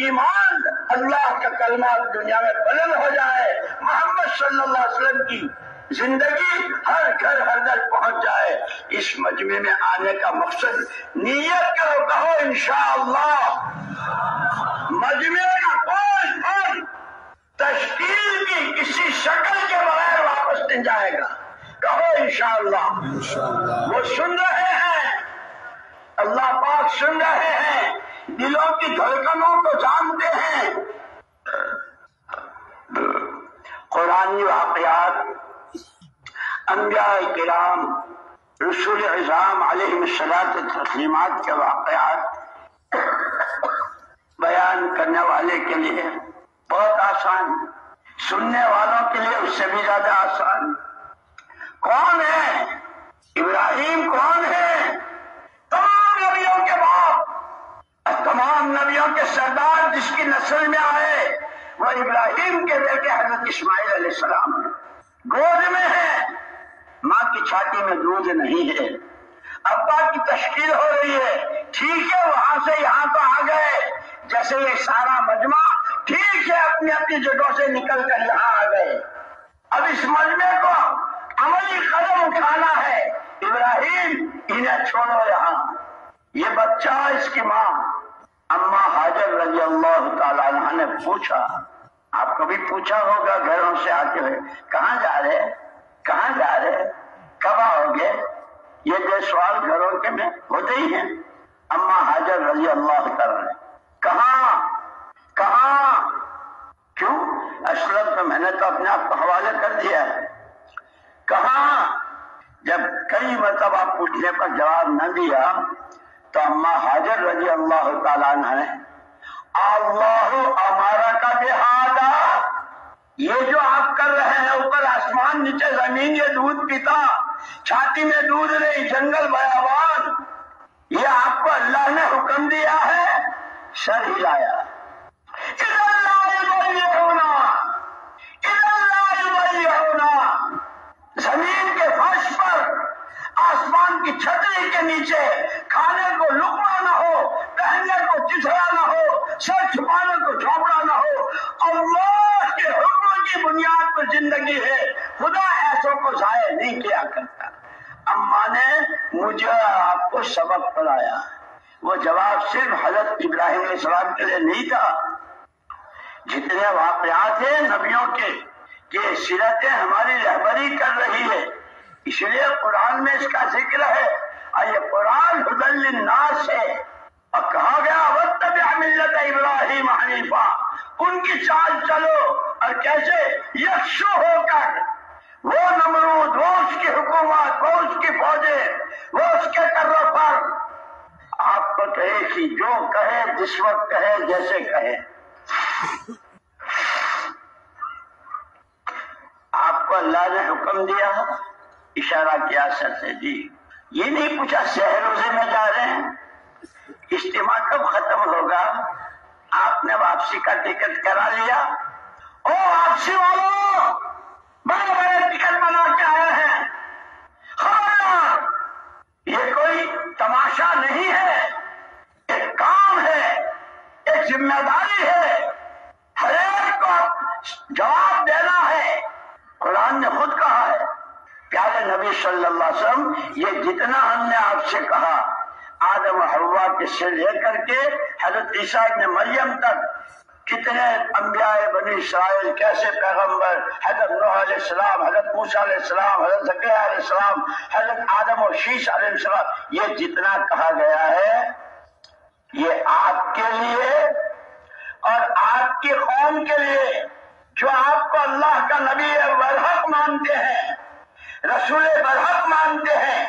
ایمان اللہ کا کلمہ دنیا میں بلند ہو جائے، محمد صلی اللہ علیہ وسلم کی زندگی ہر گھر ہر گھر پہنچ جائے۔ اس مجمع میں آنے کا مقصد نیت کرو، کہو انشاءاللہ۔ مجمع کا کوئی فرد تشکیل کی کسی شکل کے بغیر واپس نہیں جائے گا، کہو انشاءاللہ۔ وہ سن رہے ہیں، اللہ پاک سن رہے ہیں، دلوں کی دھڑکنوں کو جانتے ہیں۔ قرآنی واقعات، انبیاء کرام، رسول اعظام علیہ الصلاۃ والتسلیمات کے واقعات بیان کرنے والے کے لیے بہت آسان، سننے والوں کے لیے اس سے بھی زیادہ آسان۔ کون ہے ابراہیم؟ کون ہے؟ تمام نبیوں کے باپ، تمام نبیوں کے سردار، جس کی نسل میں آئے وہ ابراہیم کے بیٹے حضرت اسماعیل علیہ السلام ہیں۔ گود میں ہے، ماں کی چھاتی میں دودھ نہیں ہے، ابا کی تشکیل ہو رہی ہے۔ ٹھیک ہے، وہاں سے یہاں تو آ گئے، جیسے یہ سارا مجمع ٹھیک ہے اپنی اپنی جگہوں سے نکل کر یہاں آ گئے۔ اب اس مجمع کو عملی قدم اٹھانا ہے۔ ابراہیم انہیں چھوڑو یہاں، یہ بچہ اس کی ماں اماں ہاجر رضی اللہ تعالیٰ عنہ ماں نے پوچھا، آپ کبھی پوچھا ہوگا گھروں سے آتے ہوئے کہاں جا رہے، کہاں جا رہے، کب آؤ گے؟ یہ دو سوال گھروں کے میں ہوتے ہی ہیں۔ اما حاجر رضی اللہ تعالیٰ نے کہاں کہاں، کیوں؟ اسلم تو میں نے تو اپنے آپ کو حوالے کر دیا ہے۔ کہاں؟ جب کئی مرتبہ پوچھنے پر جواب نہ دیا تو اما حاجر رضی اللہ تعالیٰ عنہ نے اللہ ہمارا کا بہذا، یہ جو آپ کر رہے ہیں اوپر آسمان نیچے زمین، یہ دودھ پیتا چھاتی میں دودھ نہیں، جنگل بیابان، یہ آپ کو اللہ نے حکم دیا ہے؟ سر ہلایا۔ زمین کے فرش پر، آسمان کی چھتری کے نیچے، کھانے کو لقمہ نہ ہو، پہننے کو چتھڑا نہ ہو، سر چھپانے کو چھوپڑا نہ ہو، اللہ کے حکم کی بنیاد پر زندگی ہے، خدا ایسوں کو ضائع نہیں کیا کرتا۔ اماں نے مجھے آپ کو سبق پڑھایا۔ وہ جواب صرف حضرت ابراہیم علیہ السلام کے لیے نہیں تھا، جتنے واقعات ہیں نبیوں کے کہ سیرتیں ہماری رہبری کر رہی ہے، اس لیے قرآن میں اس کا ذکر ہے، اور یہ قرآن ہدی للناس ہے، اور کہا گیا واتبع ملت ابراہیم حنیفا، ان کی چال چلو، اور کیسے؟ یکسو ہو کر، وہ نمرود، وہ اس کی حکومت، وہ اس کی فوجیں، وہ اس کے کرو پر، آپ کو کہے کہ جو کہے، جس وقت کہے، جیسے کہے۔ آپ کو اللہ نے حکم دیا، اشارہ کیا سر سے، جی یہ نہیں پوچھا سحر روزے میں جا رہے ہیں، اجتماع کب ختم ہوگا، آپ نے واپسی کا ٹکٹ کرا لیا؟ او واپسی والوں، بڑے بڑے ٹکٹ بنا کے آئے ہیں، خبردار، یہ کوئی تماشا نہیں ہے، ایک کام ہے، ایک ذمہ داری ہے، ہر ایک کو جواب دینا ہے۔ قرآن نے خود کہا ہے، پیارے نبی صلی اللہ علیہ وسلم، یہ جتنا ہم نے آپ سے کہا، آدم و حوا کے سے لے کر کے حضرت عیسیٰ ابن مریم تک، کتنے انبیاء بنی اسرائیل، کیسے پیغمبر، حضرت نوح علیہ السلام، حضرت موسیٰ علیہ السلام، حضرت زکریا علیہ السلام، حضرت آدم و شیش علیہ السلام، یہ جتنا کہا گیا ہے یہ آپ کے لیے اور آپ کی قوم کے لیے جو آپ کو اللہ کا نبی برحق مانتے ہیں، رسول برحق مانتے ہیں،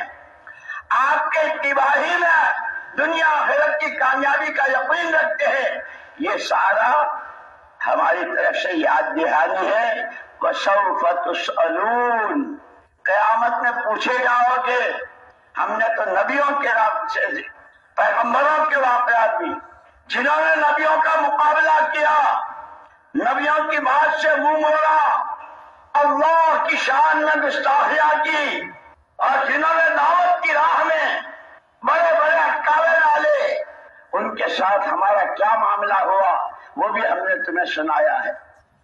آپ کے اتباعی میں دنیا آخرت کی کامیابی کا یقین رکھتے ہیں، یہ سارا ہماری طرف سے یاد دہانی ہے۔ وَسَوْفَ تُسْأَلُونَ، قیامت میں پوچھے جاؤ گے۔ ہم نے تو نبیوں کے رابطے سے، پیغمبروں کے واقعات بھی، جنہوں نے نبیوں کا مقابلہ کیا، نبیوں کی بات سے منہ موڑا، اللہ کی شان میں گستاخیاں کی، اور جنہوں نے دعوت کی راہ میں بڑے بڑے اٹکاوے ڈالے، ان کے ساتھ ہمارا کیا معاملہ ہوا وہ بھی ہم نے تمہیں سنایا ہے۔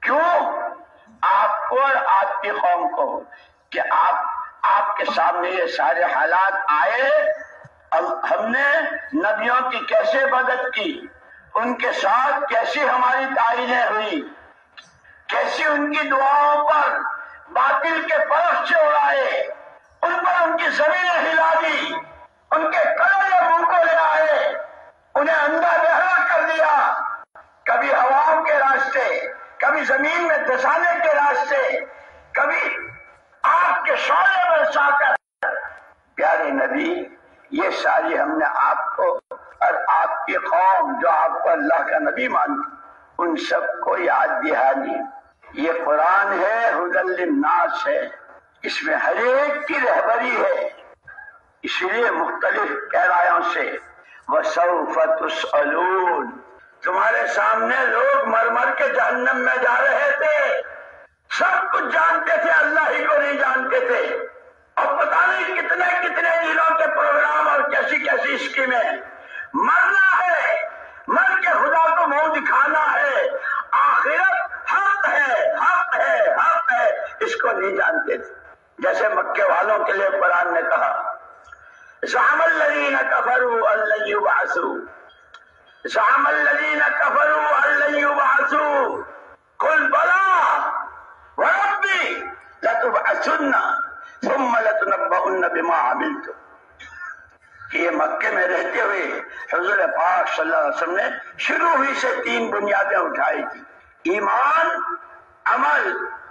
کیوں؟ آپ کو اور آپ کی قوم کو، کہ آپ کے سامنے یہ سارے حالات آئے، ہم نے نبیوں کی کیسے مدد کی، ان کے ساتھ کیسی ہماری تعینیں ہوئی، کیسی ان کی دعاؤں پر باطل کے پرخ سے اڑائے، ان پر ان کی زمینیں ہلا دی، ان کے کڑے منہ کو لے آئے، انہیں اندھا بہرا کر دیا، کبھی ہواؤں کے راستے، کبھی زمین میں دھسانے کے راستے، کبھی آگ کے شعلے برسا کر۔ پیارے نبی، یہ ساری ہم نے آپ کو اور آپ کی قوم جو آپ کو اللہ کا نبی مانتی، ان سب کو یاد دہانی۔ یہ قرآن ہے، ہدی للناس ہے، اس میں ہر ایک کی رہبری ہے، اس لیے مختلف گہرائیوں سے وَسَوْفَ تُسْأَلُونَ، تمہارے سامنے لوگ مر مر کے جہنم میں جا رہے تھے، سب کچھ جانتے تھے، اللہ ہی کو نہیں جانتے تھے، اور پتہ نہیں کتنے کتنے دنوں کے پروگرام اور کیسی کیسی اسکیمیں، مرنا ہے، مر کے خدا کو منہ دکھانا ہے، آخرت حق ہے، حق ہے، حق ہے، اس کو نہیں جانتے تھے۔ جیسے مکے والوں کے لیے قرآن نے کہا زعم الذین کفروا ان لن یبعثوا، زعم الذین کفروا ان لن یبعثوا قل بلی وربی لتبعثن ثم لتنبؤن بما عملتم. کہ یہ مکے میں رہتے ہوئے حضور پاک صلی اللہ علیہ وسلم نے شروع ہی سے 3 بنیادیں اٹھائی تھی: ایمان، عمل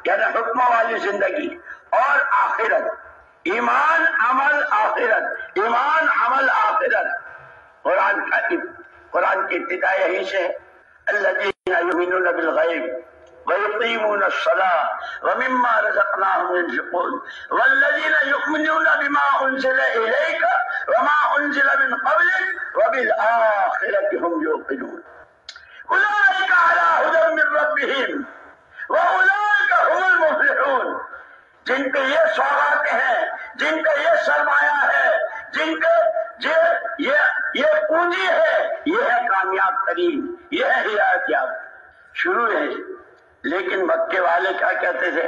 یعنی حکموں والی زندگی، اور آخرت. ایمان، عمل، آخرت. ایمان، عمل، آخرت. قرآن کی ابتدا یہی سے: الذین یؤمنون بالغیب ویقیمون الصلاة ومما رزقناهم ينفقون والذین یؤمنون بما انزل الیک وما انزل من قبلک وبالآخرة هم یوقنون اولئک علی ھدی من ربهم واولئک هم المفلحون. جن پہ یہ سوغاتیں ہیں، جن پہ یہ سرمایہ ہے، جن پہ یہ پونجی ہے، یہ ہے کامیاب ترین، یہ ہے ہدایت یاب. شروع ہے. لیکن مکے والے کیا کہتے تھے؟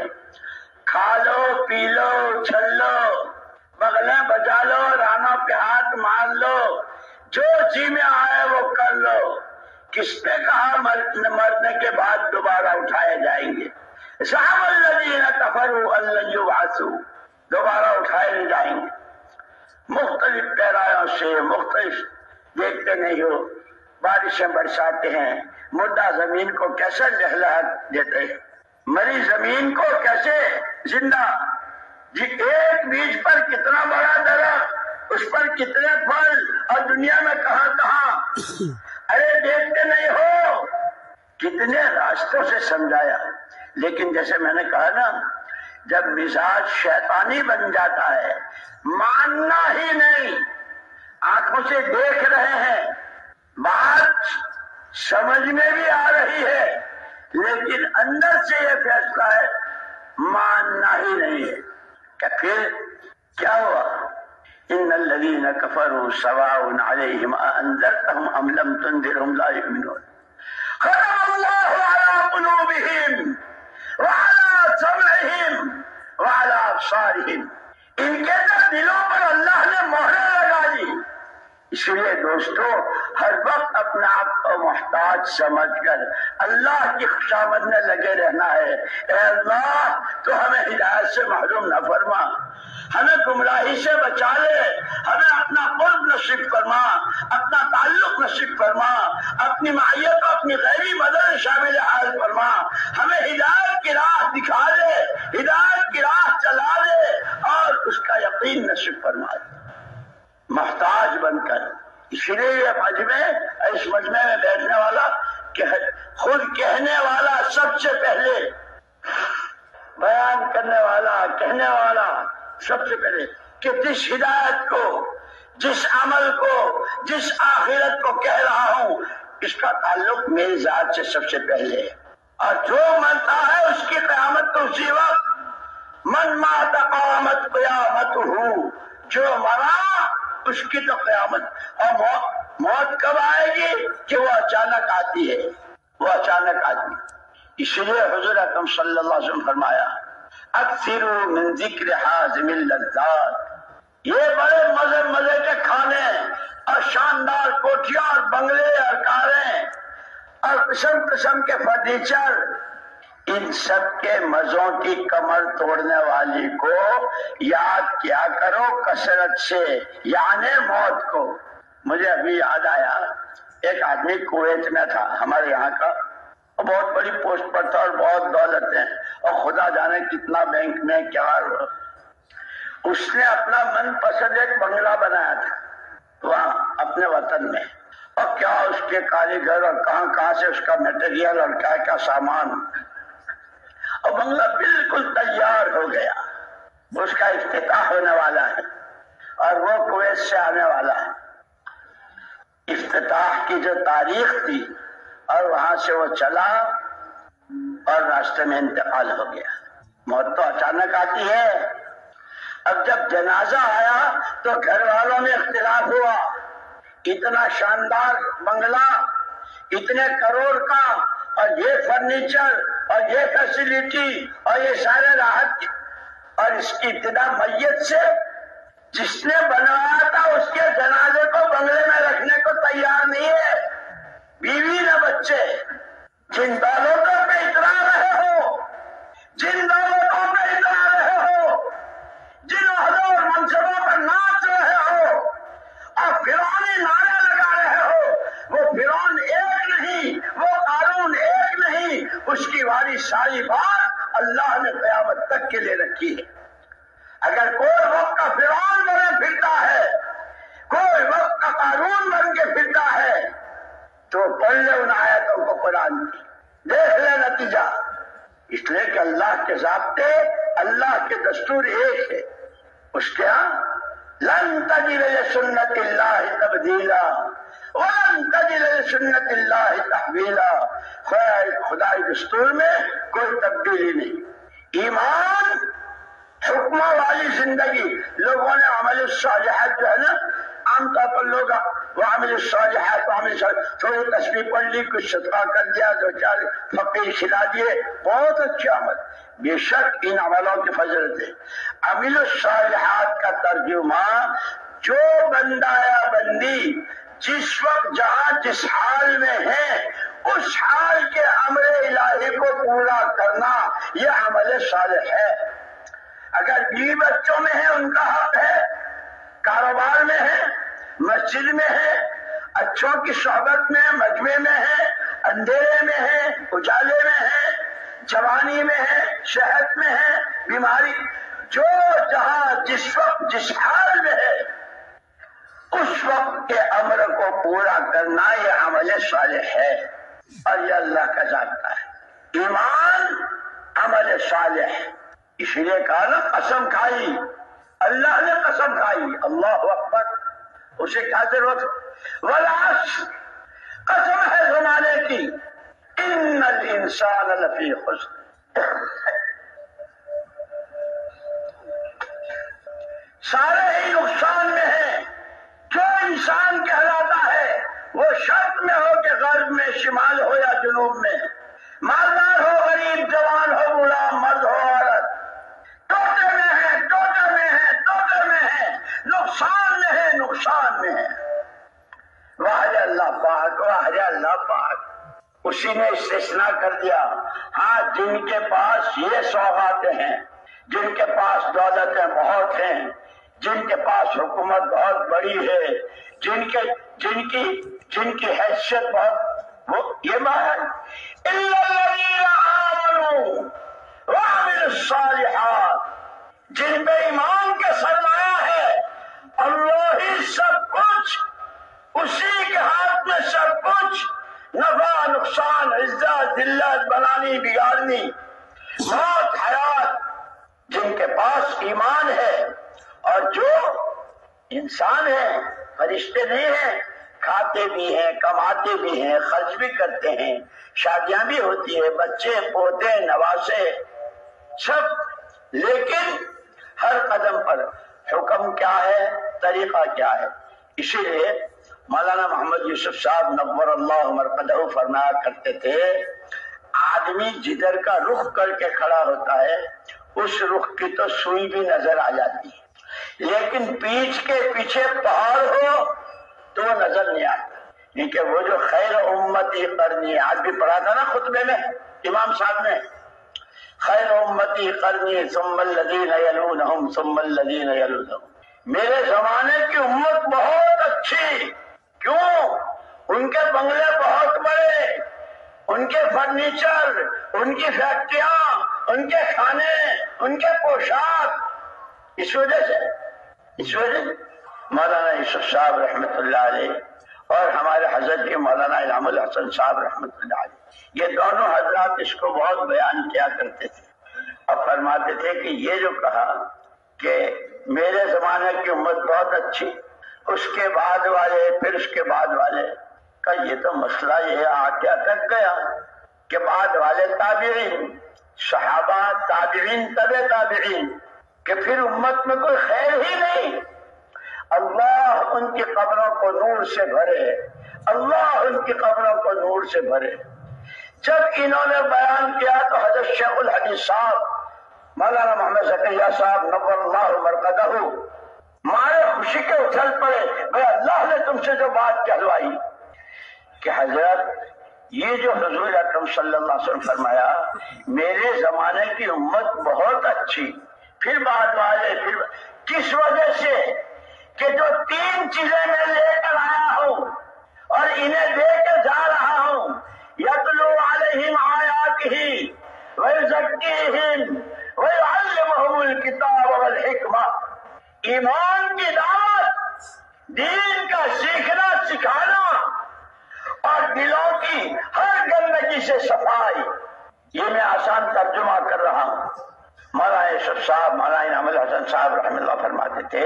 کھا لو، پی لو، اچھل لو، بغلیں بجا لو، رانوں پہ ہاتھ مار لو، جو جی میں آئے وہ کر لو. کس نے کہا مرنے کے بعد دوبارہ اٹھائے جائیں گے؟ زعم الذین کفروا ان لن یبعثوا، دوبارہ اٹھائے نہیں جائیں گے. مختلف پیرایوں سے مختلف دیکھتے نہیں ہو، بارشیں برساتے ہیں، مردہ زمین کو کیسے لہلہا دیتے ہیں، مری زمین کو کیسے زندہ. جی ایک بیج پر کتنا بڑا درخت، اس پر کتنے پھل، اور دنیا میں کہاں کہاں. ارے دیکھتے نہیں ہو، کتنے راستوں سے سمجھایا. لیکن جیسے میں نے کہا نا، جب مزاج شیطانی بن جاتا ہے، ماننا ہی نہیں. آنکھوں سے دیکھ رہے ہیں، بات سمجھ میں بھی آ رہی ہے، لیکن اندر سے یہ فیصلہ ہے ماننا ہی نہیں ہے. کہ پھر کیا ہوا؟ ان الذین کفروا سواء علیہم اانذرتهم ام لم تنذرهم لا یؤمنون. ختم اللہ علی قلوبہم وعلی سمعہم وعلی ابصارہم. ان کے دلوں پر اللہ نے مہر لگا دی. اس لیے دوستو، ہر وقت اپنے آپ کو محتاج سمجھ کر اللہ کی خوشامد میں لگے رہنا ہے. اے اللہ، تو ہمیں ہدایت سے محروم نہ فرما، ہمیں گمراہی سے بچا لے، ہمیں اپنا قرب نصیب فرما، اپنا تعلق نصیب فرما، اپنی معیت اور اپنی غیبی مدد شامل حال فرما. ہمیں ہدایت کی راہ دکھا دے، ہدایت کی راہ چلا دے، اور اس کا یقین نصیب فرما دے محتاج بن کر. اس لیے اس مجمع میں بیٹھنے والا خود کہنے والا، سب سے پہلے بیان کرنے والا، کہنے والا سب سے پہلے کہ جس ہدایت کو، جس عمل کو، جس آخرت کو کہہ رہا ہوں، اس کا تعلق میری ذات سے سب سے پہلے ہے. اور جو مرتا ہے اس کی قیامت تو اسی وقت، من مات قامت قیامتہ، جو مرا اس کی تو قیامت. اور موت کب آئے گی؟ کہ وہ اچانک آتی ہے، وہ اچانک آتی ہے. اس لیے حضور اکرم صلی اللہ علیہ وسلم فرمایا: اکثروا من ذکر حازم اللذات. یہ بڑے مزے کے کھانے اور شاندار کوٹھیاں اور بنگلے اور کاریں اور قسم قسم کے فرنیچر، ان سب کے مزوں کی کمر توڑنے والی کو یاد کیا کرو کثرت سے، یعنی موت کو. مجھے ابھی یاد آیا، ایک آدمی کویت میں تھا، ہمارے یہاں کا، بہت بڑی پوسٹ پر تھا اور بہت دولت ہے، اور خدا جانے کتنا بینک میں کیا. اس نے اپنا من پسند ایک بنگلہ بنایا تھا وہاں اپنے وطن میں، اور کیا اس کے کاریگر اور کہاں سے اس کا میٹیریل اور کیا کیا سامان، اور بنگلہ بالکل تیار ہو گیا. اس کا افتتاح ہونے والا ہے اور وہ کویت سے آنے والا ہے. افتتاح کی جو تاریخ تھی اور وہاں سے وہ چلا اور راستے میں انتقال ہو گیا. موت تو اچانک آتی ہے. اب جب جنازہ آیا تو گھر والوں میں اختلاف ہوا. اتنا شاندار بنگلہ، اتنے کروڑ کا، اور یہ فرنیچر اور یہ فیسیلیٹی اور یہ سارے راحت، اور اس کی ابتدا میت سے، جس نے بنوایا تھا اس کے جنازے کو بنگلے میں رکھنے کو تیار نہیں ہے. بیوی نہ بچے، جن دولتوں پہ اترا رہے ہو، جن دولتوں پہ اترا رہے ہو، جن عہدوں اور منصبوں پر ناچ رہے ہو اور فرعونی نعرے لگا رہے ہو، وہ فرعون ایک نہیں، وہ قارون ایک نہیں، اس کی ساری بات اللہ نے قیامت تک کے لیے رکھی ہے۔ اگر کوئی وقت کا فرعون بنے پھرتا ہے، کوئی وقت کا قارون بن کے پھرتا ہے، تو پڑھ لے ان آیتوں کو قرآن کی، دیکھ لے نتیجہ۔ اس لیے کہ اللہ کے ضابطے، اللہ کے دستور ایک ہے، اس کے ہاں لن تجد لسنت اللہ تبدیلا ولن تجد لسنت اللہ تحویلا۔ خدائی دستور میں کوئی تبدیلی نہیں۔ ایمان حکموں والی زندگی، لوگوں نے عمل الصالحات جو ہے نا، عام طور پر لوگ وہ عمل الصالحات تھوڑی تسبیح پڑھ لی، کچھ صدقہ کر دیا، دو چار فقیر کھلا دیے، بہت اچھا عمل، بے شک ان عملوں کی فضیلت ہے۔ عمل الصالحات کا ترجمہ جو بندہ یا بندی جس وقت جہاں جس حال میں ہے، اس حال کے امر الہی کو پورا کرنا، یہ عمل صالح ہے۔ اگر بیوی بچوں میں ہے ان کا حق ہے، کاروبار میں ہے، مسجد میں ہے، اچھوں کی صحبت میں، مجمع میں ہے، اندھیرے میں ہے، اجالے میں ہے، جوانی میں ہے، صحت میں ہے، بیماری، جو جہاں جس وقت جس حال میں ہے، اس وقت کے امر کو پورا کرنا یہ عمل صالح ہے، اور یہ اللہ کا ضابطہ ہے۔ ایمان عمل صالح، اس لیے کہا نا قسم کھائی، اللہ نے قسم کھائی، اللہ اکبر، اسے کیا ضرورت؟ والعصر، قسم ہے زمانے کی، ان الانسان لفی خسر، سارے ہی نقصان میں ہیں۔ جو انسان کہلاتا ہے وہ شرق میں ہو کہ غرب میں، شمال ہو یا جنوب میں، مالدار ہو غریب، جوان ہو بوڑھا، مرد ہو عورت، ٹوٹے میں ہے، ٹوٹے میں ہے، ٹوٹے میں ہے، نقصان میں ہے، نقصان میں ہے۔ واحد اللہ پاک، واحد اللہ پاک، اسی نے استثناء کر دیا۔ ہاں، جن کے پاس یہ سوغاتیں ہیں، جن کے پاس دولتیں بہت ہیں، جن کے پاس حکومت بہت بڑی ہے، جن کی حیثیت بہت، وہ یہ بات ہے الا الذین آمنوا وعملوا الصالحات، جن پہ ایمان کا سرمایہ ہے، اللہ ہی سب کچھ، اسی کے ہاتھ میں سب کچھ، نفع نقصان، عزت ذلت، بنانی بگاڑنی، موت حیات، جن کے پاس ایمان ہے، اور جو انسان ہیں، فرشتے نہیں ہیں، کھاتے بھی ہیں، کماتے بھی ہیں، خرچ بھی کرتے ہیں، شادیاں بھی ہوتی ہیں، بچے پوتے نواسے سب، لیکن ہر قدم پر حکم کیا ہے، طریقہ کیا ہے۔ اسی لیے مولانا محمد یوسف صاحب نور اللہ مرقدہ فرمایا کرتے تھے، آدمی جدھر کا رخ کر کے کھڑا ہوتا ہے اس رخ کی تو سوئی بھی نظر آ جاتی ہے، لیکن پیچھ کے پیچھے پہاڑ ہو تو نظر نہیں آتا۔ کیونکہ وہ جو خیر امتی قرنی، آج بھی پڑھا تھا نا خطبے میں امام صاحب نے، خیر امتی قرنی ثم الذین یلونہم ثم الذین یلونہم، میرے زمانے کی امت بہت اچھی، کیوں؟ ان کے بنگلے بہت بڑے، ان کے فرنیچر، ان کی فیکٹریاں، ان کے کھانے، ان کے پوشاک، اس وجہ سے مولانا یوسف صاحب رحمۃ اللہ علیہ اور ہمارے حضرت کے مولانا انعام الحسن صاحب رحمۃ اللہ علیہ، یہ دونوں حضرات اس کو بہت بیان کیا کرتے تھے اور فرماتے تھے کہ یہ جو کہا کہ میرے زمانے کی امت بہت اچھی، اس کے بعد والے، پھر اس کے بعد والے کا یہ تو مسئلہ یہ آ کے اٹک گیا کہ بعد والے تابعین، صحابہ، تابعین، تبع تابعین، کہ پھر امت میں کوئی خیر ہی نہیں۔ اللہ ان کی قبروں کو نور سے بھرے، اللہ ان کی قبروں کو نور سے بھرے۔ جب انہوں نے بیان کیا تو حضرت شیخ الحدیث صاحب مولانا محمد زکریا صاحب نور اللہ مرقدہ مارے خوشی کے اچھل پڑے، بھائی اللہ نے تم سے جو بات کہلوائی، کہ حضرت یہ جو حضور اکرم صلی اللہ علیہ وسلم فرمایا میرے زمانے کی امت بہت اچھی، پھر بعد والے، پھر کس وجہ سے کہ جو 3 چیزیں میں لے کر آیا ہوں اور انہیں دے کے جا رہا ہوں، یتلو علیہم آیاتہ ویزکیہم ویعلمہم الکتاب والحکمہ، ایمان کی دعوت، دین کا سیکھنا سکھانا اور دلوں کی ہر گندگی سے صفائی۔ یہ میں آسان ترجمہ کر رہا ہوں۔ مولانا یوسف صاحب، مولانا انعام الحسن صاحب رحمہ اللہ فرماتے تھے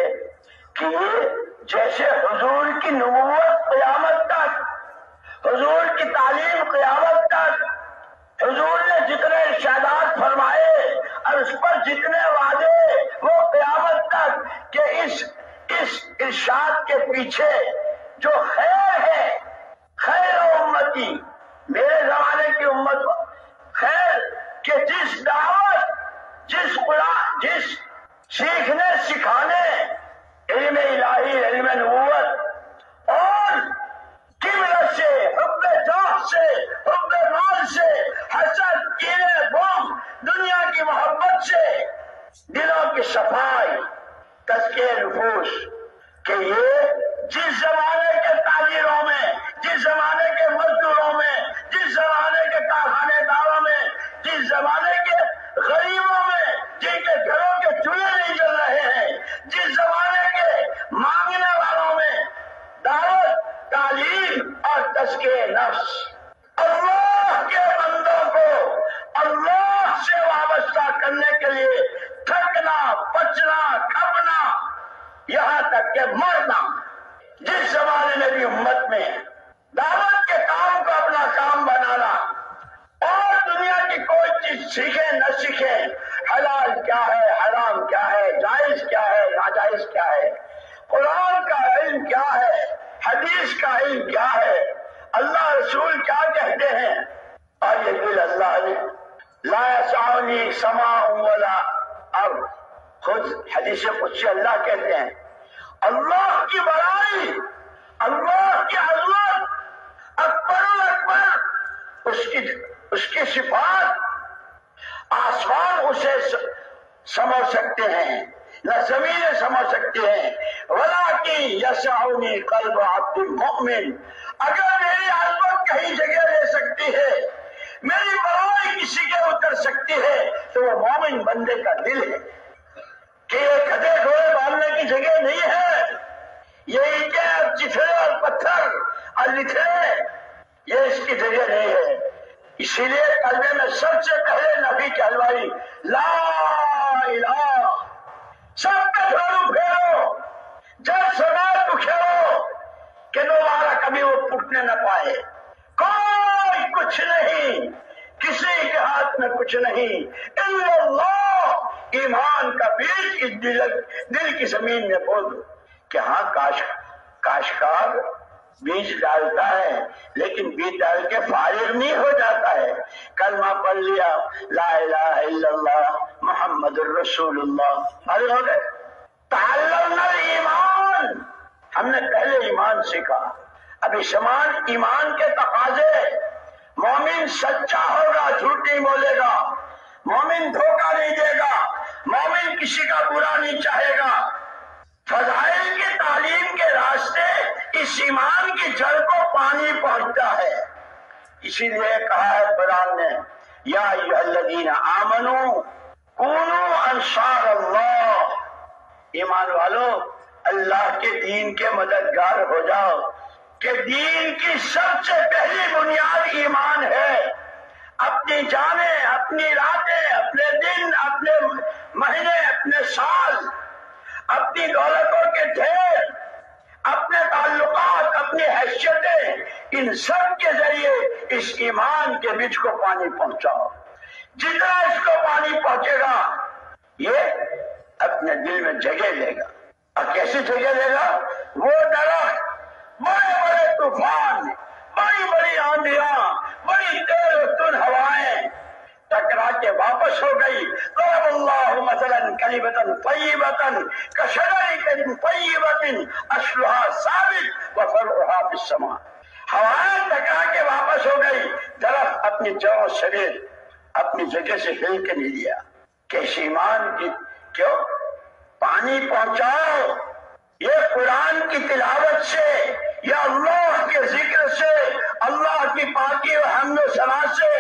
کہ یہ جیسے حضور کی نبوت قیامت تک، حضور کی تعلیم قیامت تک، حضور نے جتنے ارشادات فرمائے اور اس پر جتنے وعدے وہ قیامت تک، کہ اس ارشاد کے پیچھے جو خیر ہے، خیر امتی، میرے زمانے کی امت خیر، کہ جس دعوت، جس قرآن، جس سیکھنے سکھانے، علم الہی، علم نبوت اور قبلت سے، حب جاہ سے، حب مال سے، حسد، کینے، بغض، دنیا کی محبت سے، دلوں کی صفائی، تزکیہ نفوس، کہ یہ جس زمانے کے تاجروں میں، جس زمانے کے مزدوروں میں، جس زمانے کے کارخانے داروں میں، جس زمانے کے غریبوں میں جن کے گھروں کے چولہے نہیں جل رہے ہیں، جس زمانے کے مانگنے والوں میں دعوت، تعلیم اور تزکیہ نفس، اللہ کے بندوں کو اللہ سے وابستہ کرنے کے لیے تھکنا، پچنا، کھپنا، یہاں تک کہ مرنا، جس زمانے میں بھی امت میں دعوت کے کام کو اپنا کام بنانا اور دنیا کی کوئی چیز سیکھے نہ سیکھے، حلال کیا ہے، حرام کیا ہے، جائز کیا ہے، ناجائز کیا ہے، قرآن کا علم کیا ہے، حدیث کا علم کیا ہے، اللہ رسول کیا کہتے ہیں، اور یہ دل اللہ نے لا یسعنی سماء ولا ارض، خود حدیث قدسی اللہ کہتے ہیں اللہ کی بڑائی، اللہ کی عظمت، اکبر الاکبر، اس کی صفات، آسمان اسے سمجھ سکتے ہیں، نہ زمینیں سمجھ سکتے ہیں، ولیکن یسعنی قلب عبد المؤمن، اگر میری عظمت کہیں جگہ لے سکتی ہے، میری بڑائی کسی کے اتر سکتی ہے، تو وہ مومن بندے کا دل ہے، کہ یہ گدھے گھوڑے باندھنے کی جگہ نہیں ہے، یہ اینٹیں اور چتھڑے اور پتھر اور لتھڑے، یہ اس کی جگہ نہیں ہے۔ اسی لیے کلمے میں سب سے پہلے نفی چلوائی لا الہ، سب پہ جھاڑو پھیرو، جب سنا تو کھیلو، کہ دوبارہ کبھی وہ ٹوٹنے نہ پائے، کوئی کچھ نہیں، کسی کے ہاتھ میں کچھ نہیں، الا اللہ، ایمان کا بیج اس دل کی زمین میں بو دو، کہ ہاں کاشتکار بیج ڈالتا ہے لیکن بیج ڈال کے فارغ نہیں ہو جاتا ہے، کلمہ پڑھ لیا لا الہ الا اللہ محمد الرسول اللہ، فارغ ہو گئے۔ تعلمنا الایمان، ہم نے پہلے ایمان سیکھا، اب ایمان کے تقاضے، مومن سچا ہوگا، جھوٹ نہیں بولے گا، مومن دھوکہ نہیں دے گا، مومن کسی کا برا نہیں چاہے گا، فضائل کی تعلیم کے راستے اس ایمان کی جڑ کو پانی پہنچتا ہے۔ اسی لیے کہا ہے قرآن نے یا ایھا الذین آمنوا کونوا انصار اللہ، ایمان والو اللہ کے دین کے مددگار ہو جاؤ، کہ دین کی سب سے پہلی بنیاد ایمان ہے۔ اپنی جانیں، اپنی راتیں، اپنے دن، اپنے مہینے، اپنے سال، اپنی دولتوں کے ڈھیر، اپنے تعلقات، اپنی حیثیتیں، ان سب کے ذریعے اس ایمان کے بیج کو پانی پہنچاؤ۔ جتنا اس کو پانی پہنچے گا یہ اپنے دل میں جگہ لے گا، اور کیسی جگہ لے گا؟ وہ درخت بڑے بڑے طوفان، بڑی بڑی آندھیاں، بڑی تیز و تند ہوائیں ٹکرا کے واپس ہو گئی۔ ضرب اللہ مثلا کلمۃ طیبۃ کشجرۃ طیبۃ اصلها ثابت وفرعها فی السماء، ہوائیں ٹکرا کے واپس ہو گئی، درخت اپنی جڑوں سمیت اپنی جگہ سے ہل کے نہیں دیا کہ اس ایمان کی کیوں پانی پہنچاؤ، یہ قرآن کی تلاوت سے، یا اللہ کے ذکر سے، اللہ کی پاکی و حمد و ثنا سے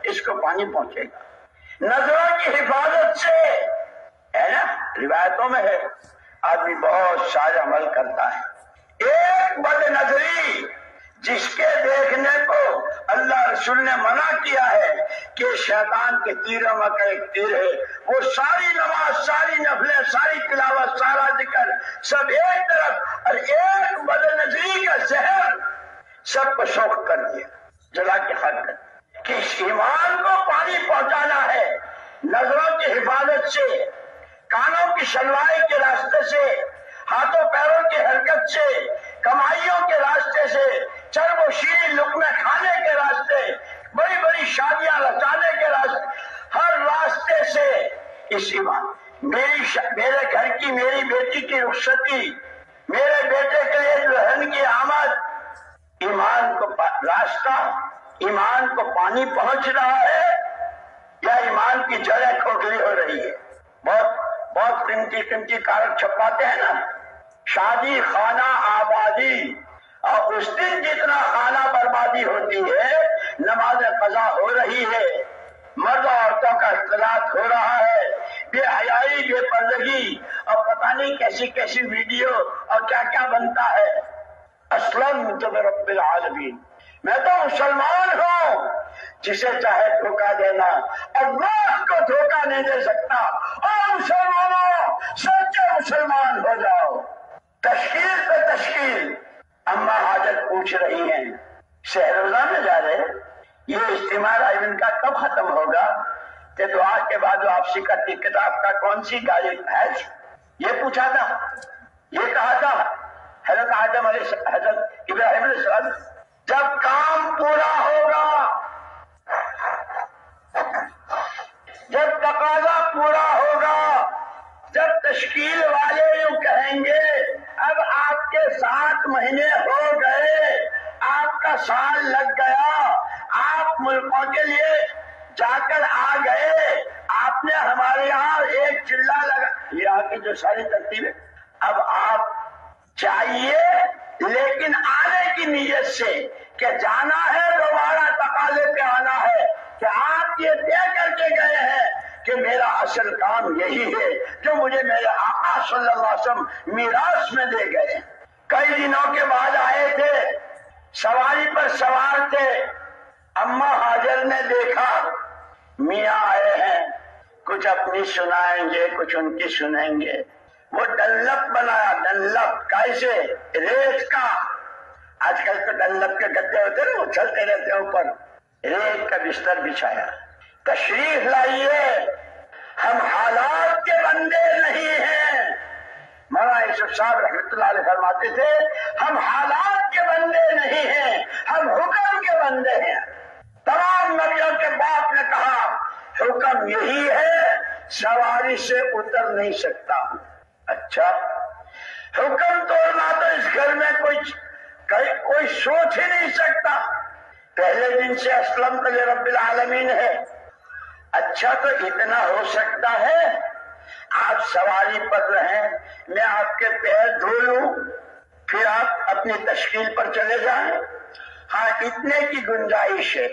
اس کو پانی پہنچے گا، نظروں کی حفاظت سے، ہے نا؟ روایتوں میں ہے آدمی بہت سارے عمل کرتا ہے، ایک بد نظری جس کے دیکھنے کو اللہ رسول نے منع کیا ہے کہ شیطان کے تیروں میں کا ایک تیر ہے، وہ ساری نماز، ساری نفلیں، ساری تلاوت، سارا ذکر سب ایک طرف، اور ایک بد نظری کا زہر سب کو شوق کر دیا، جلا کے خاک کر دیا کہ اس ایمان کو پانی پہنچانا ہے، نظروں کی حفاظت سے، کانوں کی سنوائی کے راستے سے، ہاتھوں پیروں کی حرکت سے، کمائیوں کے راستے سے، چرب و شیریں لقمے کھانے کے راستے، بڑی بڑی شادیاں رچانے کے راستے، ہر راستے سے اس ایمان، میرے گھر کی میری بیٹی کی رخصتی، میرے بیٹے کے لیے دلہن کی آمد، ایمان کو راستہ، ایمان کو پانی پہنچ رہا ہے یا ایمان کی جڑیں کھوکھلی ہو رہی ہے؟ بہت قیمتی کاغذ چھپاتے ہیں نا، شادی خانہ آبادی، اور اس دن جتنا خانہ بربادی ہوتی ہے، نماز قضا ہو رہی ہے، مرد و عورتوں کا اختلاط ہو رہا ہے، بے حیائی، بے پردگی، اور پتہ نہیں کیسی کیسی ویڈیو اور کیا کیا بنتا ہے۔ اسلمت برب العالمین، میں تو مسلمان ہوں، جسے چاہے دھوکہ دینا، اللہ کو دھوکہ نہیں دے سکتا۔ اور مسلمانوں سچے مسلمان ہو جاؤ، تشکیل پہ تشکیل۔ اما حاجت پوچھ رہی ہیں شہروزہ میں جا رہے، یہ اجتماع رائبن کا کب ختم ہوگا؟ کہ دعا کے بعد واپسی کا کتاب کا کون سی گاڑی ہے؟ یہ پوچھا تھا، یہ کہا تھا حضرت آدم حضرت ابراہیم علیہ السلام، جب کام پورا ہوگا، جب تقاضا پورا ہوگا، جب تشکیل والے یوں کہیں گے اب آپ کے 7 مہینے ہو گئے، آپ کا سال لگ گیا، آپ ملکوں کے لیے جا کر آ گئے، آپ نے ہمارے یہاں ایک چلہ لگا، یہاں کی جو ساری ترتیبیں، اب آپ چاہیے لیکن آنے کی نیت سے کہ جانا ہے، دوبارہ تقاضے پہ آنا ہے کہ آپ یہ طے کر کے گئے ہیں کہ میرا اصل کام یہی ہے جو مجھے میرے آقا صلی اللہ علیہ وسلم میراث میں دے گئے۔ کئی دنوں کے بعد آئے تھے، سواری پر سوار تھے، اما ہاجر نے دیکھا میاں آئے ہیں، کچھ اپنی سنائیں گے، کچھ ان کی سنیں گے۔ وہ ڈنلپ بنایا، ڈنلپ کیسے؟ ریت کا، آج کل تو ڈنلپ کے گدے ہوتے ہیں وہ چلتے رہتے ہیں اوپر، ریت کا بستر بچھایا، تشریف لائیے، ہم حالات کے بندے نہیں ہیں۔ مولانا یوسف صاحب رحمۃ اللہ علیہ فرماتے تھے ہم حالات کے بندے نہیں ہیں، ہم حکم کے بندے ہیں۔ تمام نبیوں کے باپ نے کہا حکم یہی ہے، سواری سے اتر نہیں سکتا ہوں۔ اچھا، حکم توڑنا تو اس گھر میں کوئی سوچ ہی نہیں سکتا، پہلے دن سے اسلم لرب العالمین ہے۔ اچھا، تو اتنا ہو سکتا ہے آپ سواری پر رہیں، میں آپ کے پیر دھو لوں، پھر آپ اپنی تشکیل پر چلے جائیں؟ ہاں، اتنے کی گنجائش ہے،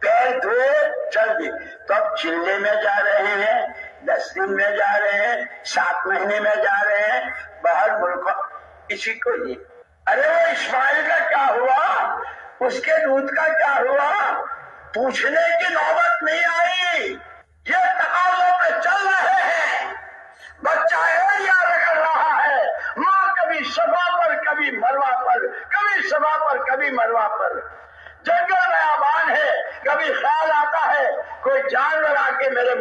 پیر دھوئے چل دی، تو اب چلے میں جا رہے ہیں، 10 دن میں جا رہے ہیں، 7 مہینے میں جا رہے ہیں، باہر ملک کسی کو نہیں۔ ارے وہ اسماعیل کا کیا ہوا، اس کے دودھ کا کیا ہوا، پوچھنے کی نوبت نہیں آئی۔ یہ تقاضوں پہ چل رہے ہیں، بچہ ایریا رگڑ رہا ہے، ماں کبھی صفا پر کبھی مروہ پر، کبھی صفا پر کبھی مروہ پر، جنگل بیابان ہے، کبھی خیال آتا ہے کوئی جانور آ کے میرے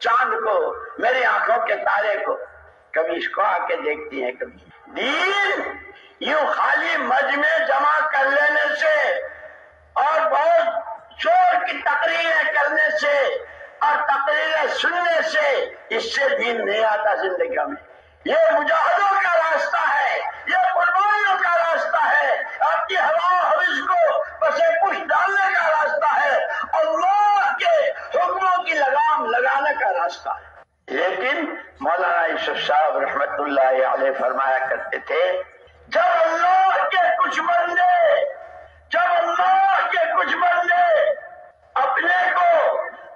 چاند کو، میری آنکھوں کے تارے کو، کبھی اس کو آ کے دیکھتی ہیں۔ کبھی دین یوں خالی مجمع جمع کر لینے سے اور بہت زور کی تقریریں کرنے سے اور تقریریں سننے سے اس سے دین نہیں آتا زندگی میں۔ یہ مجاہدوں کا راستہ ہے، یہ قربانیوں کا راستہ ہے۔ آپ کی ہوا و حوض راستہ ہے. لیکن مولانا یوسف صاحب رحمت اللہ علیہ فرمایا کرتے تھے جب اللہ کے کچھ بندے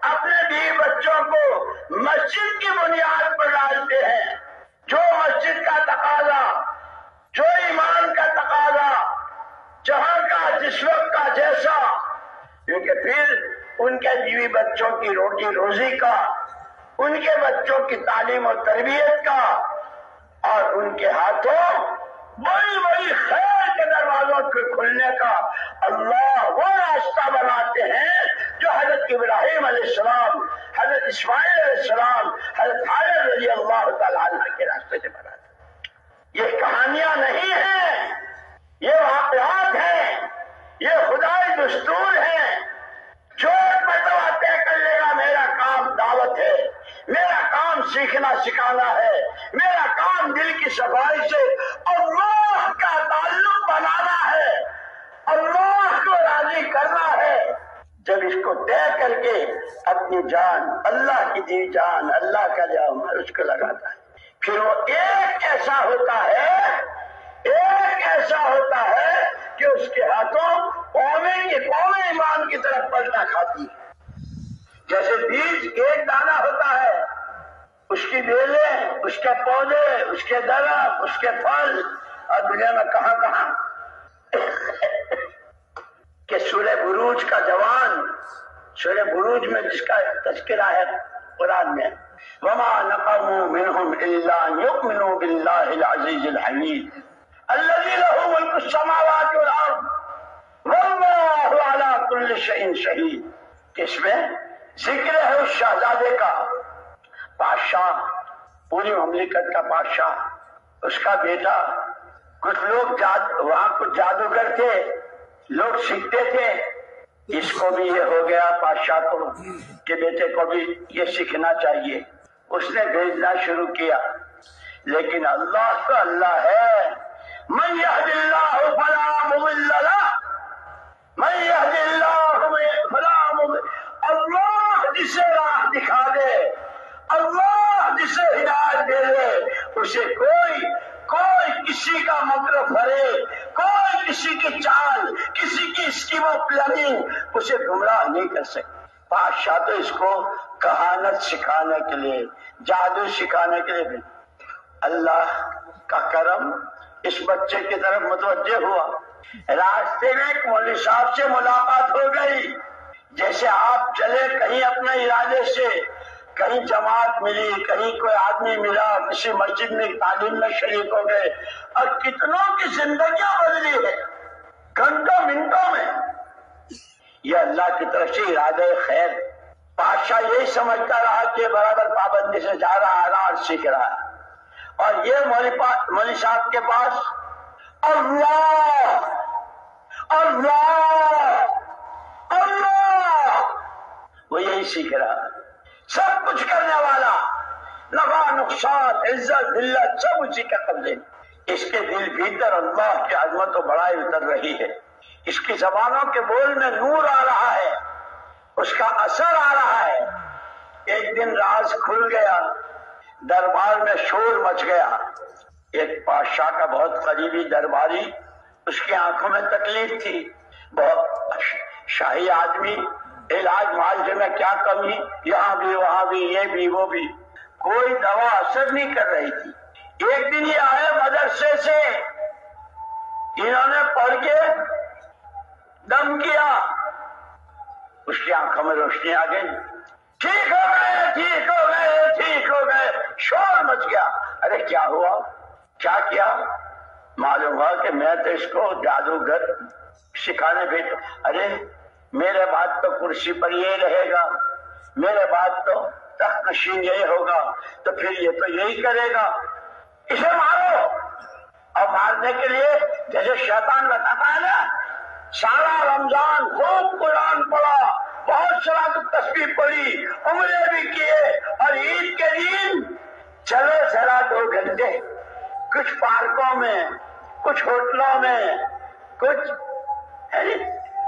اپنے بیوی بچوں کو مسجد کی بنیاد پر ڈالتے ہیں، جو مسجد کا تقاضا، جو ایمان کا تقاضا، جہاں کا جس وقت کا جیسا، کیونکہ پھر ان کے بیوی بچوں کی روٹی روزی کا، ان کے بچوں کی تعلیم و تربیت کا، اور ان کے ہاتھوں بڑی بڑی خیر کے دروازوں کے کھلنے کا اللہ وہ راستہ بناتے ہیں جو حضرت ابراہیم علیہ السلام، حضرت اسماعیل علیہ السلام، حضرت حاجر رضی اللہ تعالیٰ عنہ کے راستے سے بناتے ہیں. یہ کہانیاں نہیں ہیں، یہ واقعات ہیں، یہ خدائی دستور ہیں. جو ایک مرتبہ طے کر لے گا میرا کام دعوت ہے، میرا کام سیکھنا سکھانا ہے، میرا کام دل کی صفائی سے اللہ کا تعلق بنانا ہے، اللہ کو راضی کرنا ہے. جب اس کو طے کر کے اپنی جان، اللہ کی دی جان، اللہ کا جو اس کو لگاتا ہے، پھر وہ ایک ایسا ہوتا ہے کہ اس کے ہاتھوں قومیں ایمان کی طرف پلٹا کھاتی ہے. جیسے بیج ایک دانہ ہوتا ہے، اس کی بیلیں، اس کے پودے، اس کے درخت، اس کے پھل، اور دنیا میں کہاں کہ سورہ بروج کا جوان، سورہ بروج میں جس کا تذکرہ ہے قرآن میں، وما نقموا منهم الا ان يؤمنوا بالله العزيز الحميد الذي له ملك السماوات والارض والله على كل شيء شهيد. اس میں ذکر ہے اس شہزادے کا، بادشاہ، پوری مملکت کا بادشاہ، اس کا بیٹا. کچھ لوگ وہاں کچھ جادوگر تھے، لوگ سیکھتے تھے. اس کو بھی یہ ہو گیا بادشاہ کو کہ بیٹے کو بھی یہ سیکھنا چاہیے. اس نے بھیجنا شروع کیا. لیکن اللہ تو اللہ ہے، من یہد اللہ فلا مضل لہ، من یہد اللہ فلا مضل. اللہ جسے راہ دکھا دے، اللہ جسے ہدایت دے دے، اسے کوئی کسی کا مکر پھرے، کوئی کسی کی چال، کسی کی اسکیم و پلاننگ اسے گمراہ نہیں کر سکتے. بادشاہ تو اس کو کہانت سکھانے کے لیے، جادو سکھانے کے لیے بھی. اللہ کا کرم اس بچے کی طرف متوجہ ہوا. راستے میں ایک مولوی صاحب سے ملاقات ہو گئی. جیسے آپ چلے کہیں اپنے ارادے سے، کہیں جماعت ملی، کہیں کوئی آدمی ملا، کسی مسجد میں تعلیم میں شریک ہو گئے، اور کتنوں کی زندگیاں بدلی ہے گھنٹوں منٹوں میں. یہ اللہ کی طرف سے ارادہ خیر. بادشاہ یہی سمجھتا رہا کہ برابر پابندی سے جا رہا ہے اور سیکھ رہا ہے. اور یہ مولوی صاحب کے پاس اللہ اللہ اللہ، وہ یہی سیکھ رہا ہے. سب کچھ کرنے والا، نفع نقصان، عزت ذلت سب اسی کے قبضے. اس کے دل بھیتر اللہ کی عظمت و بڑائی اتر رہی ہے. اس کی زبانوں کے بول میں نور آ رہا ہے، اس کا اثر آ رہا ہے. ایک دن راز کھل گیا، دربار میں شور مچ گیا. ایک بادشاہ کا بہت قریبی درباری، اس کی آنکھوں میں تکلیف تھی، بہت شاہی آدمی، علاج معالجے میں کیا کمی، یہاں بھی وہاں بھی، یہ بھی وہ بھی، کوئی دوا اثر نہیں کر رہی تھی. ایک دن یہ آئے مدرسے سے، انہوں نے پڑھ کے دم کیا، اس کی آنکھوں میں روشنی آ گئی. ٹھیک ہو گئے ٹھیک ہو گئے ٹھیک ہو گئے. شور مچ گیا. ارے کیا ہوا، کیا کیا؟ معلوم ہوا کہ میں تو اس کو جادوگر سکھانے بھیجا. ارے میرے بعد تو کرسی پر یہ رہے گا، میرے بعد تو تخت نشین یہی ہوگا، تو پھر یہ تو یہی کرے گا، اسے مارو. اور مارنے کے لیے جیسے شیطان بتاتا ہے نا، سارا رمضان خوب قرآن پڑھا، بہت سارا تسبیح پڑھی، عمرے بھی کیے، اور عید کے دن چلو ذرا 2 گھنٹے کچھ پارکوں میں، کچھ ہوٹلوں میں، کچھ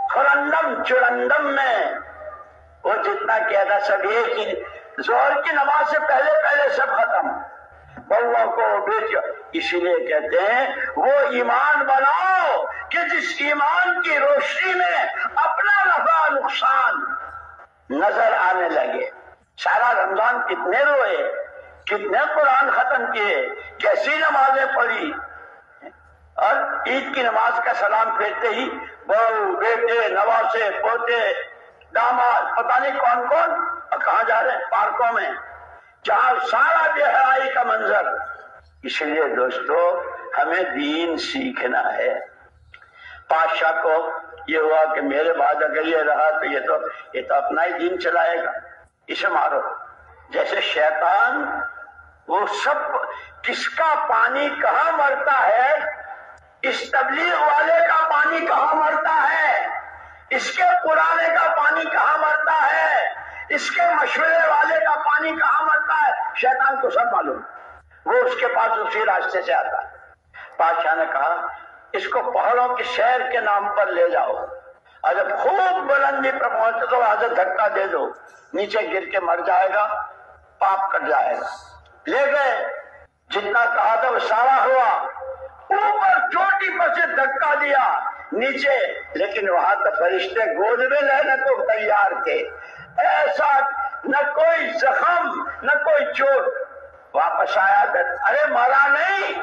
خرندم چرندم میں، وہ جتنا کیا تھا سب ایک ہی ظہر کی نماز سے پہلے پہلے سب ختم، بہووں کو بیٹیوں. اسی لیے کہتے ہیں وہ ایمان بناؤ کہ جس ایمان کی روشنی میں اپنا نفع نقصان نظر آنے لگے. سارا رمضان کتنے روئے، کتنے قرآن ختم کیے، کیسی نمازیں پڑھی، اور عید کی نماز کا سلام پھیرتے ہی بہو بیٹے نواسے پوتے داماد پتہ نہیں کون کون کہاں جا رہے ہیں، پارکوں میں، جہاں سارا بے حیائی کا منظر. اس لیے دوستو ہمیں دین سیکھنا ہے. بادشاہ کو یہ ہوا کہ میرے بعد اگر یہ رہا تو یہ تو اپنا ہی دین چلائے گا، اسے مارو. جیسے شیطان وہ سب کس کا پانی کہاں مرتا ہے، اس تبلیغ والے کا پانی کہاں مرتا ہے، اس کے پرانے کا پانی کہاں مرتا ہے، اس کے مشورے والے کا پانی کہاں مرتا ہے، شیطان کو سب معلوم. وہ اس کے پاس اسی راستے سے آتا ہے. بادشاہ نے کہا اس کو پہاڑوں کی سیر کے نام پر لے جاؤ، اور جب خوب بلندی پر پہنچے تو وہاں سے دھکا دے دو، نیچے گر کے مر جائے گا، پاپ کٹ جائے گا. لے گئے، جتنا کہا تھا وہ سارا ہوا. اوپر چوٹی پر سے دھکا دیا نیچے، لیکن وہاں تو فرشتے گود میں لینے کو تیار تھے. ایسا نہ کوئی زخم نہ کوئی چوٹ. واپس آیا، ارے مرا نہیں،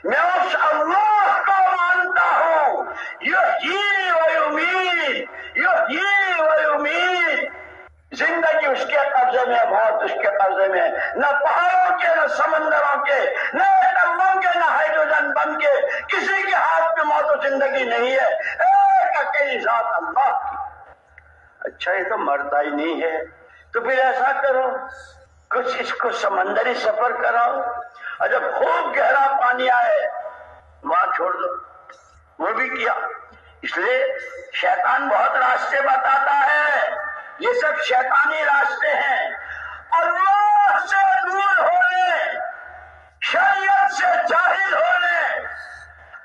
میں اس اللہ کو مانتا ہوں، یحیی و یمیت، یحیی و یمیت. زندگی اس کے قبضے میں، موت اس کے قبضے میں. نہ پہاڑوں کے، نہ سمندروں کے، نہ ایٹموں کے، نہ ہائیڈروجن بم کے، کسی کے ہاتھ میں موت و زندگی نہیں ہے، ایک اکیلی ذات اللہ کی. اچھا یہ تو مرتا ہی نہیں ہے، تو پھر ایسا کرو کچھ اس کو سمندری سفر کراؤ، اور جب خوب گہرا پانی آئے وہاں چھوڑ دو. وہ بھی کیا. اس لیے شیطان بہت راستے بتاتا ہے، یہ سب شیطانی راستے ہیں. اللہ سے دور ہونے، شریعت سے جاہل ہونے،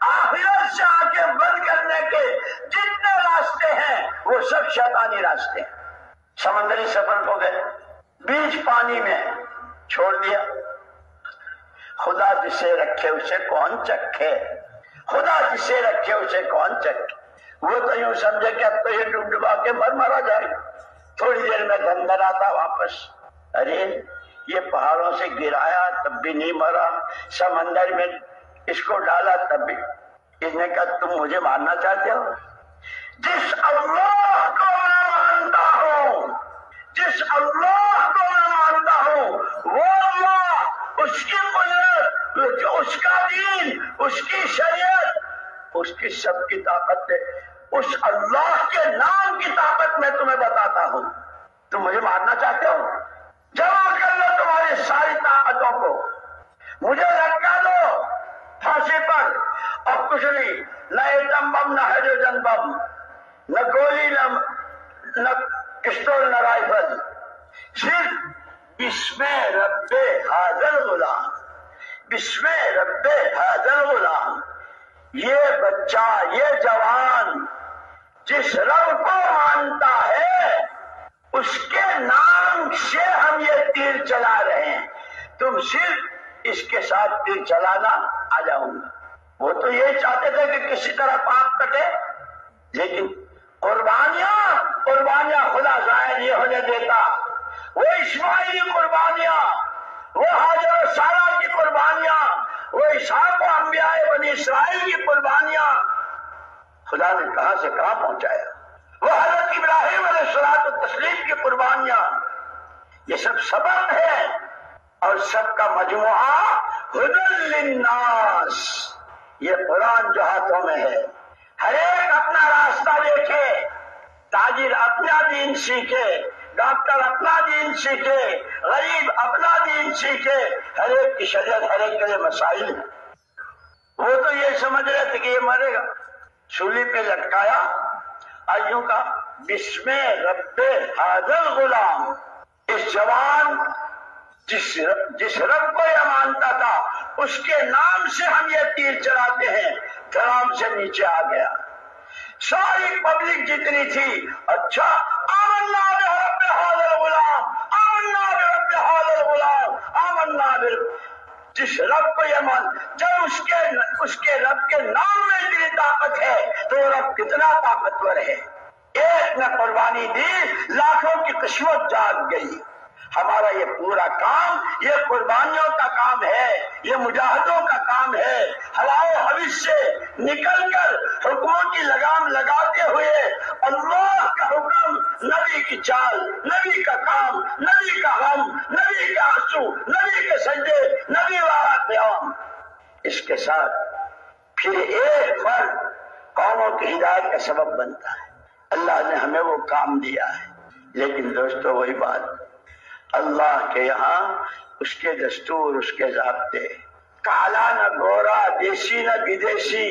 آخرت سے آنکھیں بند کرنے کے جتنے راستے ہیں وہ سب شیطانی راستے ہیں. سمندری سفر کو گئے، بیچ پانی میں چھوڑ دیا. خدا جسے رکھے اسے کون چکھے، خدا جسے رکھے اسے کون چکھے. وہ تو یوں سمجھے کہ اب تو یہ ڈوب ڈبا کے مرا جائے گا، تھوڑی دیر میں دندر آتا واپس. ارے یہ پہاڑوں سے گرایا تب بھی نہیں مرا، سمندر میں اس کو ڈالا تب بھی. اس نے کہا تم مجھے مارنا چاہتے ہو؟ جس اللہ کو میں مانتا ہوں، جس اللہ کو میں مانتا ہوں وہ اللہ، اس کی قدرت، اس کا دین، اس کی شریعت، اس کی سب کی طاقت ہے. اس اللہ کے نام کی طاقت میں تمہیں بتاتا ہوں. تم مجھے مارنا چاہتے ہو؟ جمع کر لو تمہاری ساری طاقتوں کو، مجھے لٹکا دو پھانسی پر. اور کچھ نہیں، نہ ایٹم بم، نہ ہائیڈروجن بم، نہ گولی، نہ پستول، نہ رائفل، صرف بسم رب حاضر غلام، بسم رب حاضر غلام. یہ بچہ، یہ جوان جس رب کو مانتا ہے اس کے نام سے ہم یہ تیر چلا رہے ہیں، تم صرف اس کے ساتھ تیر چلانا، آ جاؤں گا. وہ تو یہ چاہتے تھے کہ کسی طرح پاپ کٹے، لیکن قربانیاں خدا ضائع نہیں ہونے دیتا. وہ اسماعیلی قربانیاں، وہ حاجر و سارا کی قربانیاں، وہ اسحاق و انبیاء بنی اسرائیل کی قربانیاں خدا نے کہاں سے کہاں پہنچایا. وہ حضرت ابراہیم علیہ الصلوۃ والتسلیم کی قربانیاں، یہ سب سبب ہے، اور سب کا مجموعہ ہدی للناس. یہ قرآن جو ہاتھوں میں ہے، ہر ایک اپنا راستہ دیکھے، تاجر اپنا دین سیکھے، ڈاکٹر اپنا دین سیکھے، غریب اپنا دین سیکھے. ہر ایک کی شریعت، ہر ایک کے لیے مسائل ہیں. وہ تو یہ سمجھ رہے تھے کہ یہ مرے گا، سولی پہ لٹکایا، ایوں کا بسم رب حاضر غلام. اس جوان جس رب کو یہ مانتا تھا اس کے نام سے ہم یہ تیر چلاتے ہیں، دھڑام سے نیچے آ گیا. ساری پبلک جتنی تھی، اچھا آمنا برب حاضر غلام، آمنا آمنا برب هذا الغلام آمنا جس رب کو یہ مان، جب اس کے رب کے نام میں اتنی طاقت ہے تو وہ رب کتنا طاقتور ہے۔ ایک نے قربانی دی، لاکھوں کی قسمت جاگ گئی۔ ہمارا یہ پورا کام یہ قربانیوں کا کام ہے، یہ مجاہدوں کا کام ہے، ہواؤ حوث سے نکل کر حکموں کی لگام لگاتے ہوئے اللہ کا حکم، نبی کی چال، نبی کا کام، نبی کا غم، نبی کا آنسو، نبی کے سجدے، نبی والا قیام۔ اس کے ساتھ پھر ایک فرد قوموں کی ہدایت کا سبب بنتا ہے۔ اللہ نے ہمیں وہ کام دیا ہے، لیکن دوستو وہی بات، اللہ کے یہاں اس کے دستور، اس کے ضابطے، کالا نہ گورا، دیسی نہ بدیسی،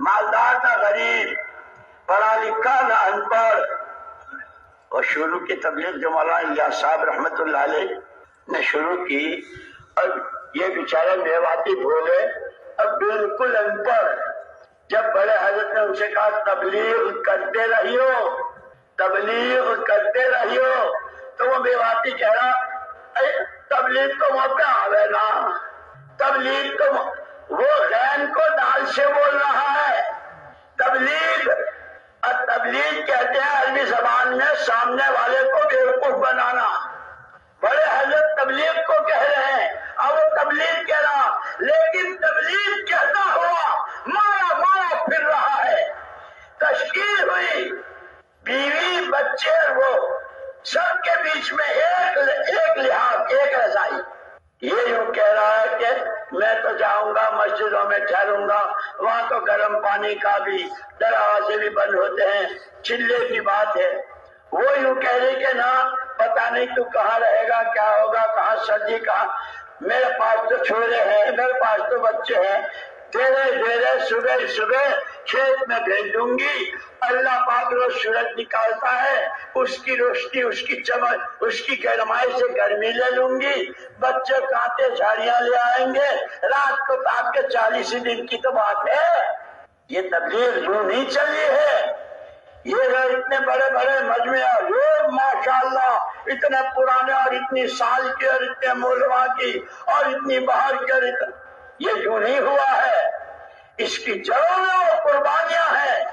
مالدار نہ غریب، پڑھا لکھا نہ ان پڑھ۔ اور شروع کی تبلیغ جو مولانا الیاس صاحب رحمت اللہ علیہ نے شروع کی، اور یہ بیچارے میواتی بھولے اب بالکل ان پڑھ۔ جب بڑے حضرت نے ان سے کہا تبلیغ کرتے رہیو، تبلیغ کرتے رہیو، تو وہ میواتی کہہ رہا تبلیغ کو موقع آوے نا، تبلیغ کو وہ غین کو دال سے بول رہا ہے۔ تبلیغ، اور تبلیغ کہتے ہیں عربی زبان میں سامنے والے کو بیوقوف بنانا۔ بڑے حضرت تبلیغ کو کہہ رہے ہیں، اب وہ تبلیغ کہہ رہا، لیکن تبلیغ کہتا ہوا مارا مارا پھر رہا ہے۔ تشکیل ہوئی، بیوی بچے وہ سب کے بیچ میں ایک لحاظ، ایک رضائی۔ یہ یوں کہہ رہا ہے کہ میں تو جاؤں گا مسجدوں میں ٹھہروں گا، وہاں تو گرم پانی کا بھی دروازے بھی بند ہوتے ہیں، چلے کی بات ہے۔ وہ یوں کہہ رہی کہ نہ پتہ نہیں تو کہاں رہے گا، کیا ہوگا، کہاں سردی، کہاں، میرے پاس تو چھوڑے ہیں، میرے پاس تو بچے ہیں، تیرے صبح صبح کھیت میں بھیج دوں گی، اللہ پاک روز سورج نکالتا ہے، اس کی روشنی، اس کی چمک، اس کی گرمائی سے گرمی لے لوں گی، بچے کانٹے جھاڑیاں لے آئیں گے، رات کو تاپ کے 40 دن کی تو بات ہے۔ یہ تبلیغ یوں نہیں چلی ہے۔ یہ اتنے بڑے بڑے مجمع، لوگ ماشاءاللہ اتنے پرانے اور اتنی سال کے اور اتنے مولوا کی اور اتنی باہر کے، اور یہ یوں نہیں ہوا ہے۔ اس کی جڑوں میں وہ قربانیاں ہیں۔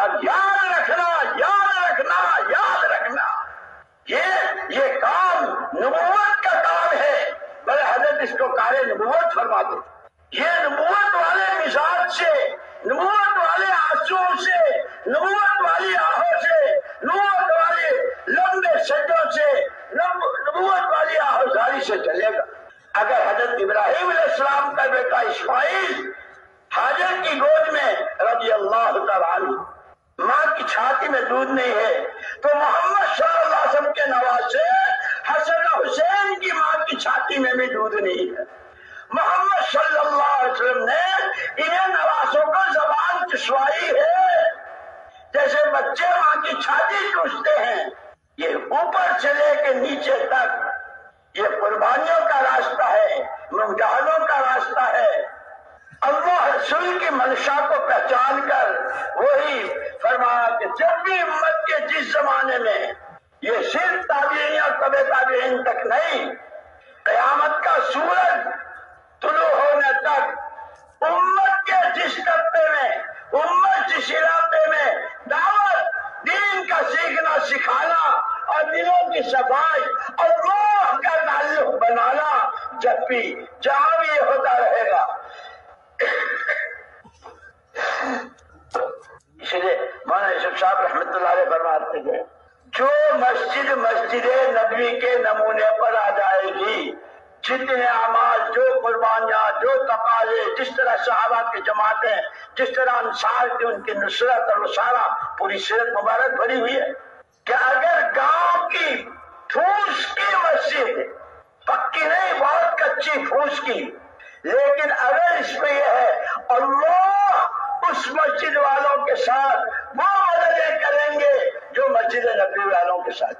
اور یاد رکھنا، یاد رکھنا، یاد رکھنا، یہ کام نبوت کا کام ہے۔ بڑے حضرت اس کو کار نبوت فرماتے۔ یہ نبوت والے مزاج سے، نبوت والے آنسو سے، نبوت والی آہوں سے، نبوت والے لمبے سجدوں سے، نبوت والی آہوزاری سے چلے گا۔ اگر حضرت ابراہیم علیہ السلام کا بیٹا اسماعیل حاجر کی گود میں رضی اللہ تعالیٰ عنہ ماں کی چھاتی میں دودھ نہیں ہے، تو محمد صلی اللہ علیہ وسلم کے نواسے حسن حسین کی ماں کی چھاتی میں بھی دودھ نہیں ہے۔ محمد صلی اللہ علیہ وسلم نے انہیں نواسوں کو زبان چسوائی ہے، جیسے بچے ماں کی چھاتی چوستے ہیں۔ یہ اوپر سے لے کے نیچے تک یہ قربانیوں کا راستہ ہے، مجاہدوں کا راستہ ہے۔ اللہ رسول کی منشا کو پہچان کر وہی فرمایا کہ جب بھی امت کے جس زمانے میں یہ صرف تابعین اور طبع تابعین تک نہیں، قیامت کا سورج طلوع ہونے تک امت کے جس طبقے میں، امت جس علاقے میں دعوت دین کا سیکھنا سکھانا اور دلوں کی صفائی، اللہ کا تعلق بنانا، جب بھی جہاں بھی یہ ہوتا رہے گا۔ اس لیے مولانا یوسف صاحب رحمۃ اللہ علیہ فرماتے تھے، جو مسجد نبوی کے نمونے پر آ جائے گی، جتنے اعمال، جو قربانیاں، جو تقاضے، جس طرح صحابہ کی جماعتیں، جس طرح انصار کی ان کی نصرت، اور وہ سارا پوری سیرت مبارک بھری ہوئی ہے کہ اگر گاؤں کی پھوس کی مسجد، پکی نہیں، بہت کچی پھوس کی، لیکن اگر اس میں یہ ہے اللہ اس مسجد والوں کے ساتھ وہ عدلیں کریں گے جو مسجد نبوی والوں کے ساتھ۔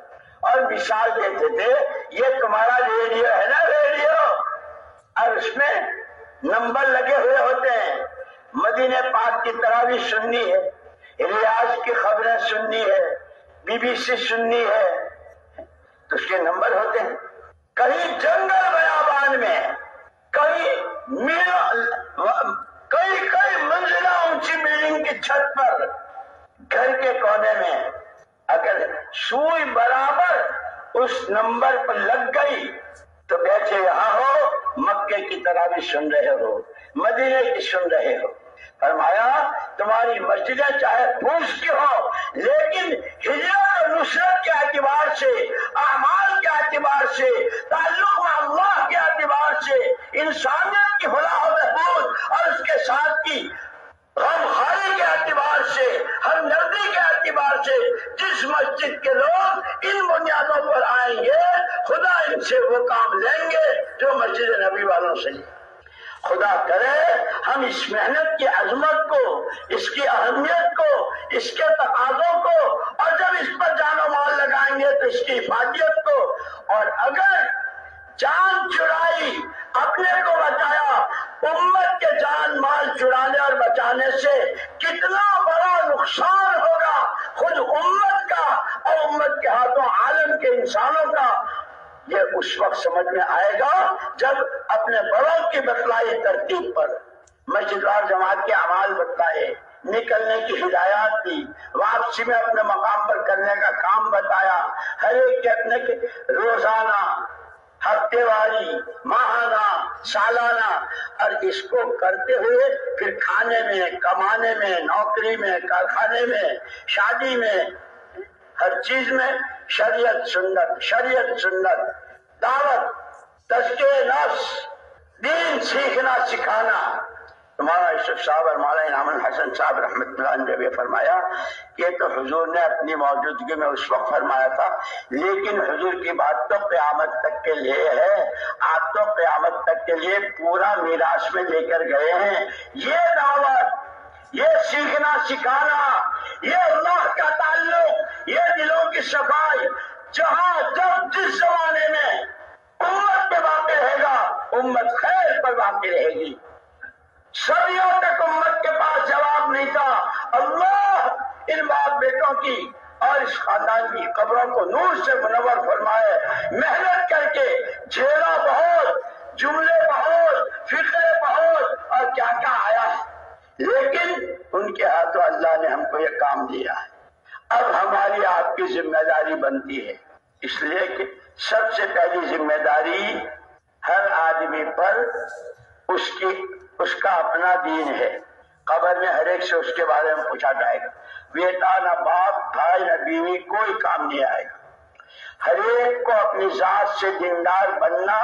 اور مثال دیتے تھے، یہ تمہارا ریڈیو ہے نا، ریڈیو، اور اس میں نمبر لگے ہوئے ہوتے ہیں، مدینہ پاک کی تراویح سننی ہے، ریاض کی خبریں سننی ہے، BBC سننی ہے، تو اس کے نمبر ہوتے ہیں. کہیں جنگل بیابان میں، کئی منزلہ اونچی بلڈنگ کی چھت پر، گھر کے کونے میں اگر سوئی برابر اس نمبر پر لگ گئی تو بیٹھے یہاں ہو، مکے کی طرح بھی سن رہے ہو، مدینے کی سن رہے ہو. فرمایا تمہاری مسجدیں چاہے پھوس کی ہو، لیکن ہجرت اور نصرت کے اعتبار سے، اعمال کے اعتبار سے، تعلق اللہ کے اعتبار سے، انسانیت کی فلاح و بہبود اور اس کے ساتھ کی غمخواری کے اعتبار سے، ہمدردی کے اعتبار سے جس مسجد کے لوگ ان بنیادوں پر آئیں گے، خدا ان سے وہ کام لیں گے جو مسجد نبی والوں سے لیں. خدا کرے ہم اس محنت کی عظمت کو، اس کی اہمیت کو، اس کے تقاضوں کو، اور جب اس پر جان و مال لگائیں گے تو اس کی حفاظت کو، اور اگر جان چڑائی اپنے کو بچایا، امت کے جان مال چڑانے اور بچانے سے کتنا بڑا نقصان ہوگا خود امت کا اور امت کے ہاتھوں عالم کے انسانوں کا، یہ اس وقت سمجھ میں آئے گا جب اپنے بڑوں کی بتلائی ترتیب پر مسجد وار جماعت کے اعمال بتائے، نکلنے کی ہدایات دی، واپسی میں اپنے مقام پر کرنے کا کام بتایا، ہر ایک کے اپنے روزانہ، ہفتے واری، ماہانہ، سالانہ، اور اس کو کرتے ہوئے پھر کھانے میں، کمانے میں، نوکری میں، کارخانے میں، شادی میں، ہر چیز میں شریعت سنت، شریعت سنت، دعوت، تزکیہ نفس، دین سیکھنا سکھانا. مولانا یوسف صاحب اور مولانا انعام الحسن صاحب رحمۃ اللہ علیہ نے بھی فرمایا کہ تو حضور نے اپنی موجودگی میں اس وقت فرمایا تھا، لیکن حضور کی بات تو قیامت تک کے لیے ہے. آپ تو قیامت تک کے لیے پورا میراث میں لے کر گئے ہیں. یہ دعوت، یہ سیکھنا سکھانا، یہ اللہ کا تعلق، یہ دلوں کی صفائی، جہاں جب جس زمانے میں امت پہ باقی رہے گا، امت خیر پر باقی رہے گی. صدیوں تک امت کے پاس جواب نہیں تھا. اللہ ان باپ بیٹوں کی اور اس خاندان کی قبروں کو نور سے منور فرمائے. محنت کر کے جھیلا بہت، جملے بہت، فقہ بہت اور کیا کیا آیا ہے، لیکن ان کے ہاتھوں اللہ نے ہم کو یہ کام دیا ہے. اب ہماری آپ کی ذمہ داری بنتی ہے، اس لیے کہ سب سے پہلی ذمہ داری ہر آدمی پر اس کا اپنا دین ہے. قبر میں ہر ایک سے اس کے بارے میں پوچھا جائے گا. بیٹا نہ باپ، بھائی نہ بیوی، کوئی کام نہیں آئے گا. ہر ایک کو اپنی ذات سے دیندار بننا،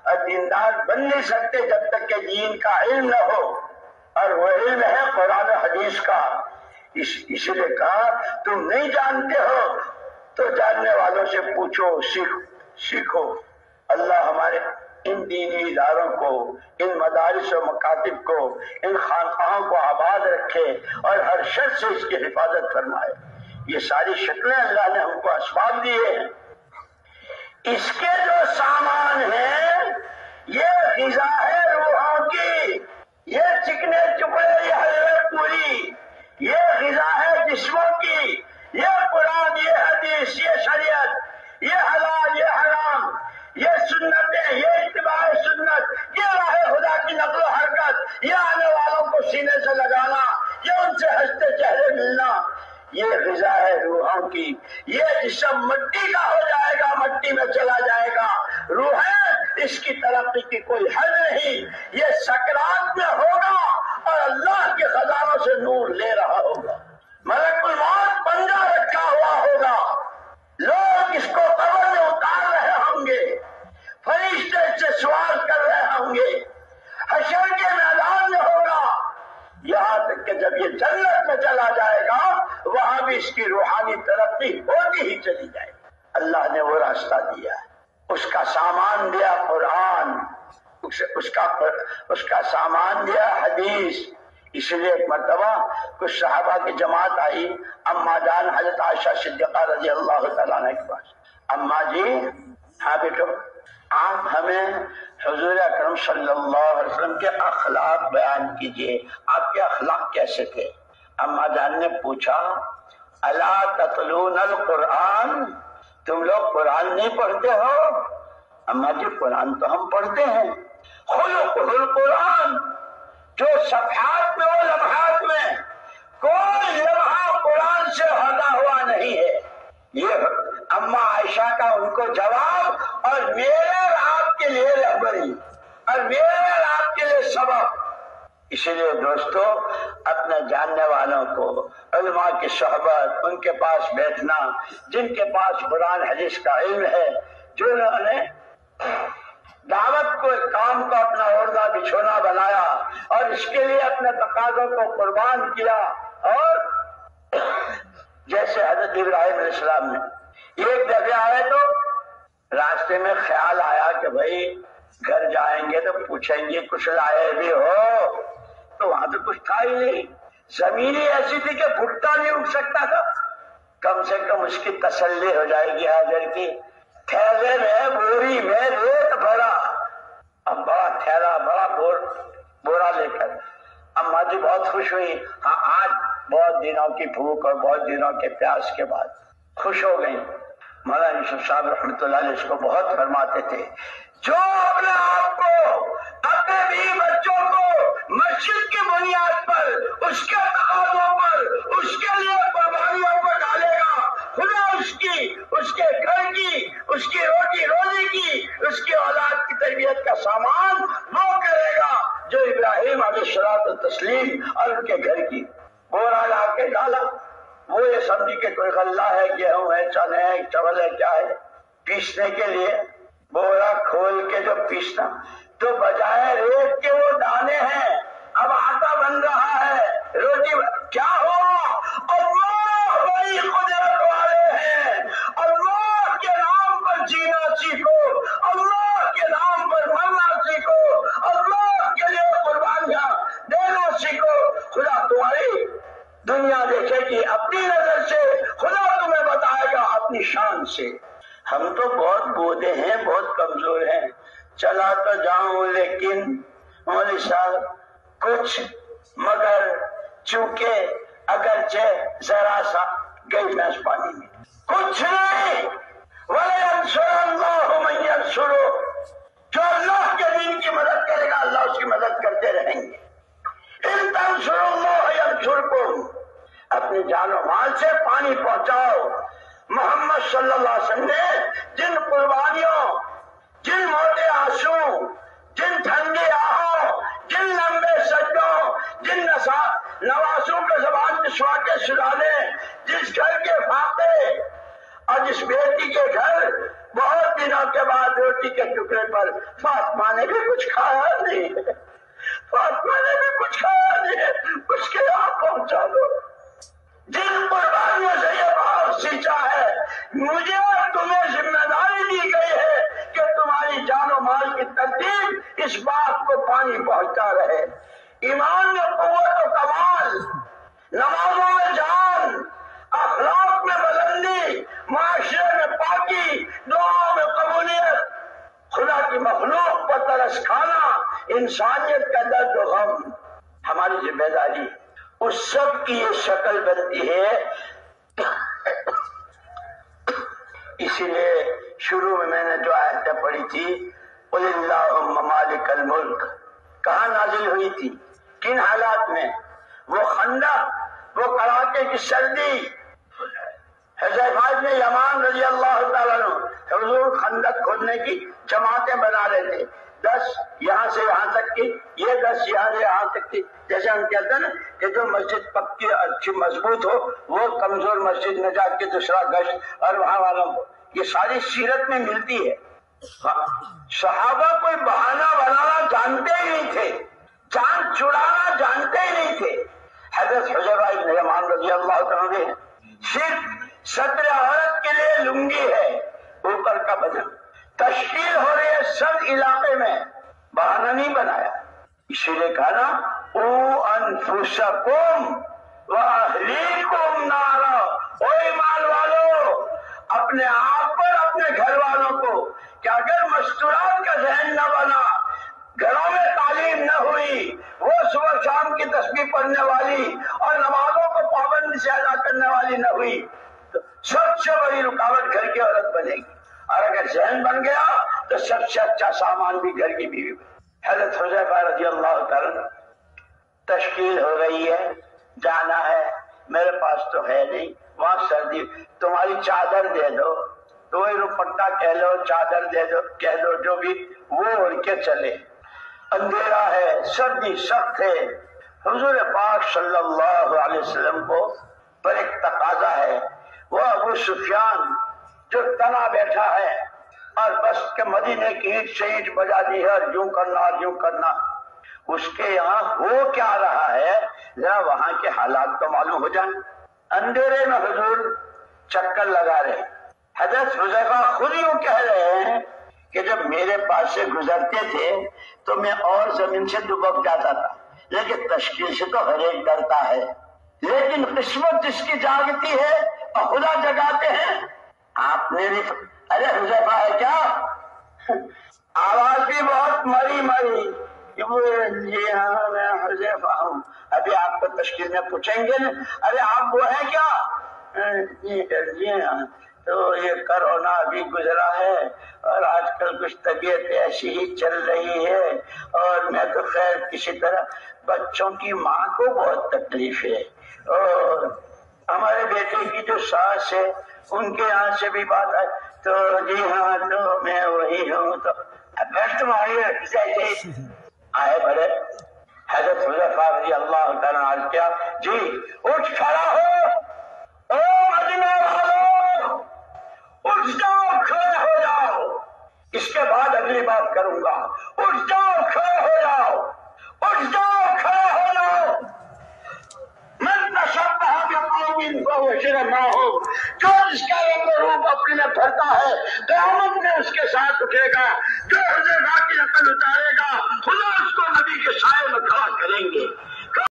اور دیندار بن نہیں سکتے جب تک کہ دین کا علم نہ ہو، اور وہ علم ہے قرآن و حدیث کا. اس لیے کہا تم نہیں جانتے ہو تو جاننے والوں سے پوچھو، سیکھو. اللہ ہمارے ان دینی اداروں کو، ان مدارس و مکاتب کو، ان خانقاہوں کو آباد رکھے اور ہر شر سے اس کی حفاظت فرمائے. یہ ساری شکلیں اللہ نے ہم کو اسباب دیے ہیں. اس کے جو سامان ہیں یہ غذا ہے روحوں کی، یہ چکنے چپڑے، یہ حلوے پوری، یہ غذا ہے جسموں کی. یہ قرآن، یہ حدیث، یہ شریعت، یہ حلال، یہ حرام، یہ سنتیں، یہ اتباع سنت، یہ راہ خدا کی نقل و حرکت، یہ آنے والوں کو سینے سے لگانا، یہ ان سے ہنستے چہرے ملنا، یہ غذا ہے روحوں کی. یہ جسم مٹی کا ہو جائے گا، مٹی میں چلا جائے گا. روحیں اس کی ترقی کی کوئی حد نہیں. یہ سکرات میں ہوگا اور اللہ کے خزانوں سے نور لے رہا ہوگا. ملک الموت پنجہ رکھا ہوا ہوگا، لوگ اس کو قبر میں اتار رہے ہوں گے، فرشتے اس سے سوال کر رہے ہوں گے. حشر کے میدان میں ہوگا، یہاں تک کہ جب یہ جنت میں چلا جائے گا وہاں بھی اس کی روحانی ترقی ہوتی ہی چلی جائے گی. اللہ نے وہ راستہ دیا ہے، اس کا سامان دیا قرآن، اس کا سامان دیا حدیث. اس لیے ایک مرتبہ کچھ صحابہ کی جماعت آئی اما جان حضرت عائشہ صدیقہ رضی اللہ تعالیٰ عنہ کے پاس. اما جی، ہاں بیٹو، آپ ہمیں حضور اکرم صلی اللہ علیہ وسلم کے اخلاق بیان کیجئے، آپ کے اخلاق کیسے تھے؟ اما جان نے پوچھا الا تتلون القرآن، تم لوگ قرآن نہیں پڑھتے ہو؟ اما جی قرآن تو ہم پڑھتے ہیں. خلق القرآن، جو صفحات میں و لمحات میں کوئی لمحہ قرآن سے ہٹا ہوا نہیں ہے. یہ اما عائشہ کا ان کو جواب اور میرے اور آپ کے لیے رہبری اور میرے اور آپ کے لیے سبق. اسی لیے دوستو اپنے جاننے والوں کو علماء کی صحبت، ان کے پاس بیٹھنا جن کے پاس قرآن حدیث کا علم ہے، جو انہوں نے دعوت کو کام کو اپنا عہدہ بچھونا بنایا اور اس کے لیے اپنے تقاضوں کو قربان کیا. اور جیسے حضرت ابراہیم علیہ السلام نے ایک دفعہ آئے تو راستے میں خیال آیا کہ بھائی گھر جائیں گے تو پوچھیں گے کچھ لائے بھی ہو، تو وہاں تو کچھ تھا ہی نہیں. زمین ہی ایسی تھی کہ بھٹا نہیں اٹھ سکتا تھا. کم سے کم اس کی تسلی ہو جائے گی حاضر کی. تھیلے میں بوری میں ریت بھرا، اب بڑا تھیلا بڑا بورا لے کر اما جی بہت خوش ہوئی. ہاں آج بہت دنوں کی بھوک اور بہت دنوں کے پیاس کے بعد خوش ہو گئی. مولانا یوسف صاحب رحمۃ اللہ علیہ اس کو بہت فرماتے تھے، جو اپنے آپ کو اپنے بھی بچوں کو مسجد کی بنیاد پر اس کے تقاضوں پر اس کے لیے قربانیوں کو ڈالے گا، خدا اس کے گھر کی، اس کی روٹی روزی کی، اس کی اولاد کی تربیت کا سامان وہ کرے گا جو ابراہیم علیہ الصلوۃ والتسلیم اور ان کے گھر کی. بورا لا کے ڈالا، وہ یہ سمجھی کہ کوئی غلہ ہے، گیہوں ہے، چنے ہے، چاول ہے، کیا ہے. پیسنے کے لیے بورا کھول کے جو پیسنا تو بجائے ریت کے وہ دانے ہیں. اب آٹا بن رہا ہے، روٹی کیا ہوا؟ اللہ بڑی قدرت والے ہیں. اللہ کے نام پر جینا سیکھو، اللہ کے نام پر مرنا سیکھو، اللہ کے لیے قربانیاں دینا سیکھو. خدا تمہاری دنیا دیکھے گی اپنی نظر سے، خدا تمہیں بتائے گا اپنی شان سے. ہم تو بہت بودے ہیں، بہت کمزور ہیں. چلا تو جاؤں لیکن مولوی صاحب کچھ، مگر چونکہ اگرچہ ذرا سا گئی بھینس پانی میں کچھ نہیں. وَلَيَنْصُرَنَّ اللَّهُ مَن يَنْصُرُهُ، جو اللہ کے دین کی مدد کرے گا اللہ اس کی مدد کرتے رہیں گے. إِن تَنْصُرُوا اللَّهَ يَنْصُرْكُمْ، اپنی جان و مال سے پانی پہنچاؤ. محمد صلی اللہ علیہ وسلم نے جن قربانیوں، جن موٹے آنسو، جن ٹھنڈے آہوں، جن لمبے سجدوں، جن نوازوں کے زبان پسوا کے سلانے، جس گھر کے فاقے اور جس بیٹی کے گھر بہت دنوں کے بعد روٹی کے ٹکڑے پر فاطمہ نے بھی کچھ کھایا نہیں، فاطمہ نے بھی کچھ کھایا نہیں، اس کے یہاں پہنچا دو. جن قربانیوں سے یہ بھاؤ سینچا ہے، مجھے اور تمہیں ذمہ داری دی گئی ہے کہ تمہاری جان و مال کی ترتیب اس بات کو پانی پہنچتا رہے. ایمان میں قوت و کمال، نمازوں میں جان، اخلاق میں بلندی، معاشرے میں پاکی، دعاؤں میں قبولیت، خدا کی مخلوق پر ترس کھانا، انسانیت کا درد و غم ہماری ذمہ داری. اس سب کی یہ شکل بنتی ہے. اسی لیے شروع میں نے جو آیتیں پڑھی تھی، قُلِ اللَّهُمَّ مَالِكَ الْمُلْكِ، کہاں نازل ہوئی تھی، کن حالات میں؟ وہ خندق، وہ کڑاکے کی سردی. حذیفہ بن یمان رضی اللہ تعالیٰ عنہ حضور خندق کھودنے کی جماعتیں بنا رہے تھے، 10 یہاں سے یہاں تک کی، یہ 10 یہاں سے یہاں تک کی. جیسے ہم کہتے ہیں نا کہ جو مسجد پکی اچھی مضبوط ہو وہ کمزور مسجد میں جا کے دوسرا گشت، اور وہاں والوں کو یہ ساری سیرت میں ملتی ہے. صحابہ کوئی بہانہ بنانا جانتے ہی نہیں تھے، جان چھڑانا جانتے ہی نہیں تھے. حضرت حذیفہ بن یمان رضی اللہ عنہ صرف صدر عورت کے لیے لنگی ہے، اوپر کا بدن تشکیل ہو رہی ہے سب علاقے میں، بہانہ نہیں بنایا. اسی لیے کہا نا او انفسکم واہلیکم نارا، او ایمان والو اپنے آپ پر اپنے گھر والوں کو، کہ اگر مستورات کا ذہن نہ بنا، گھروں میں تعلیم نہ ہوئی، وہ صبح شام کی تسبیح پڑھنے والی اور نمازوں کو پابندی سے ادا کرنے والی نہ ہوئی، تو سب سے بڑی رکاوٹ گھر کی عورت بنے گی، اور اگر ذہن بن گیا تو سب سے اچھا سامان بھی گھر کی بیوی بنے۔ حضرت حذیفہ رضی اللہ تعالیٰ تشکیل ہو گئی ہے، جانا ہے، میرے پاس تو ہے نہیں، وہاں سردی، تمہاری چادر دے دو، تو وہی دوپٹہ کہہ لو، چادر دے دو، کہہ دو، جو بھی، وہ اڑ کے چلے، اندھیرا ہے، سردی سخت ہے۔ حضور پاک صلی اللہ علیہ وسلم کو پر ایک تقاضا ہے، وہ ابو سفیان جو تنا بیٹھا ہے اور بس کے مدینے کی اینٹ سے اینٹ بجا دی ہے اور یوں کرنا اور یوں کرنا، اس کے یہاں ہو کیا رہا ہے، ذرا وہاں کے حالات تو معلوم ہو جائیں۔ اندھیرے میں حضور چکر لگا رہے، حضرت حذیفہ خود یوں کہہ رہے ہیں کہ جب میرے پاس سے گزرتے تھے تو میں اور زمین سے دبک جاتا تھا، لیکن تشکیل سے تو ہر ایک ڈرتا ہے، لیکن قسمت جس کی جاگتی ہے اور خدا جگاتے ہیں۔ آپ نے بھی ارے حذیفہ ہے کیا؟ آواز بھی بہت مری مری، جی ہاں میں حذیفہ ہوں، ابھی آپ کو تشکیل میں پوچھیں گے نا، ارے آپ وہ ہیں کیا؟ جی ہاں، تو یہ کرونا ابھی گزرا ہے اور آج کل کچھ طبیعت ایسی ہی چل رہی ہے، اور میں تو خیر کسی طرح، بچوں کی ماں کو بہت تکلیف ہے، اور ہمارے بیٹے کی جو ساس ہے ان کے یہاں سے بھی بات آئی، تو جی ہاں تو میں وہی ہوں، تو تمہاری آئے بڑے حضرت حذیفہ رضی اللہ تعالیٰ عنہ کیا، جی اٹھ کھڑا ہو، او مدینہ والو اٹھ جاؤ، کھڑے ہو جاؤ، اس کے بعد اگلی بات کروں گا، اٹھ جاؤ کھڑے ہو جاؤ، اٹھ جاؤ کھڑے ہو جاؤ، من تشبہ بقوم فہو شبیہہ، جو جس کا رنگ و روپ اپنے میں بھرتا ہے قیامت میں اس کے ساتھ اٹھے گا۔ جو حذیفہ کی نقل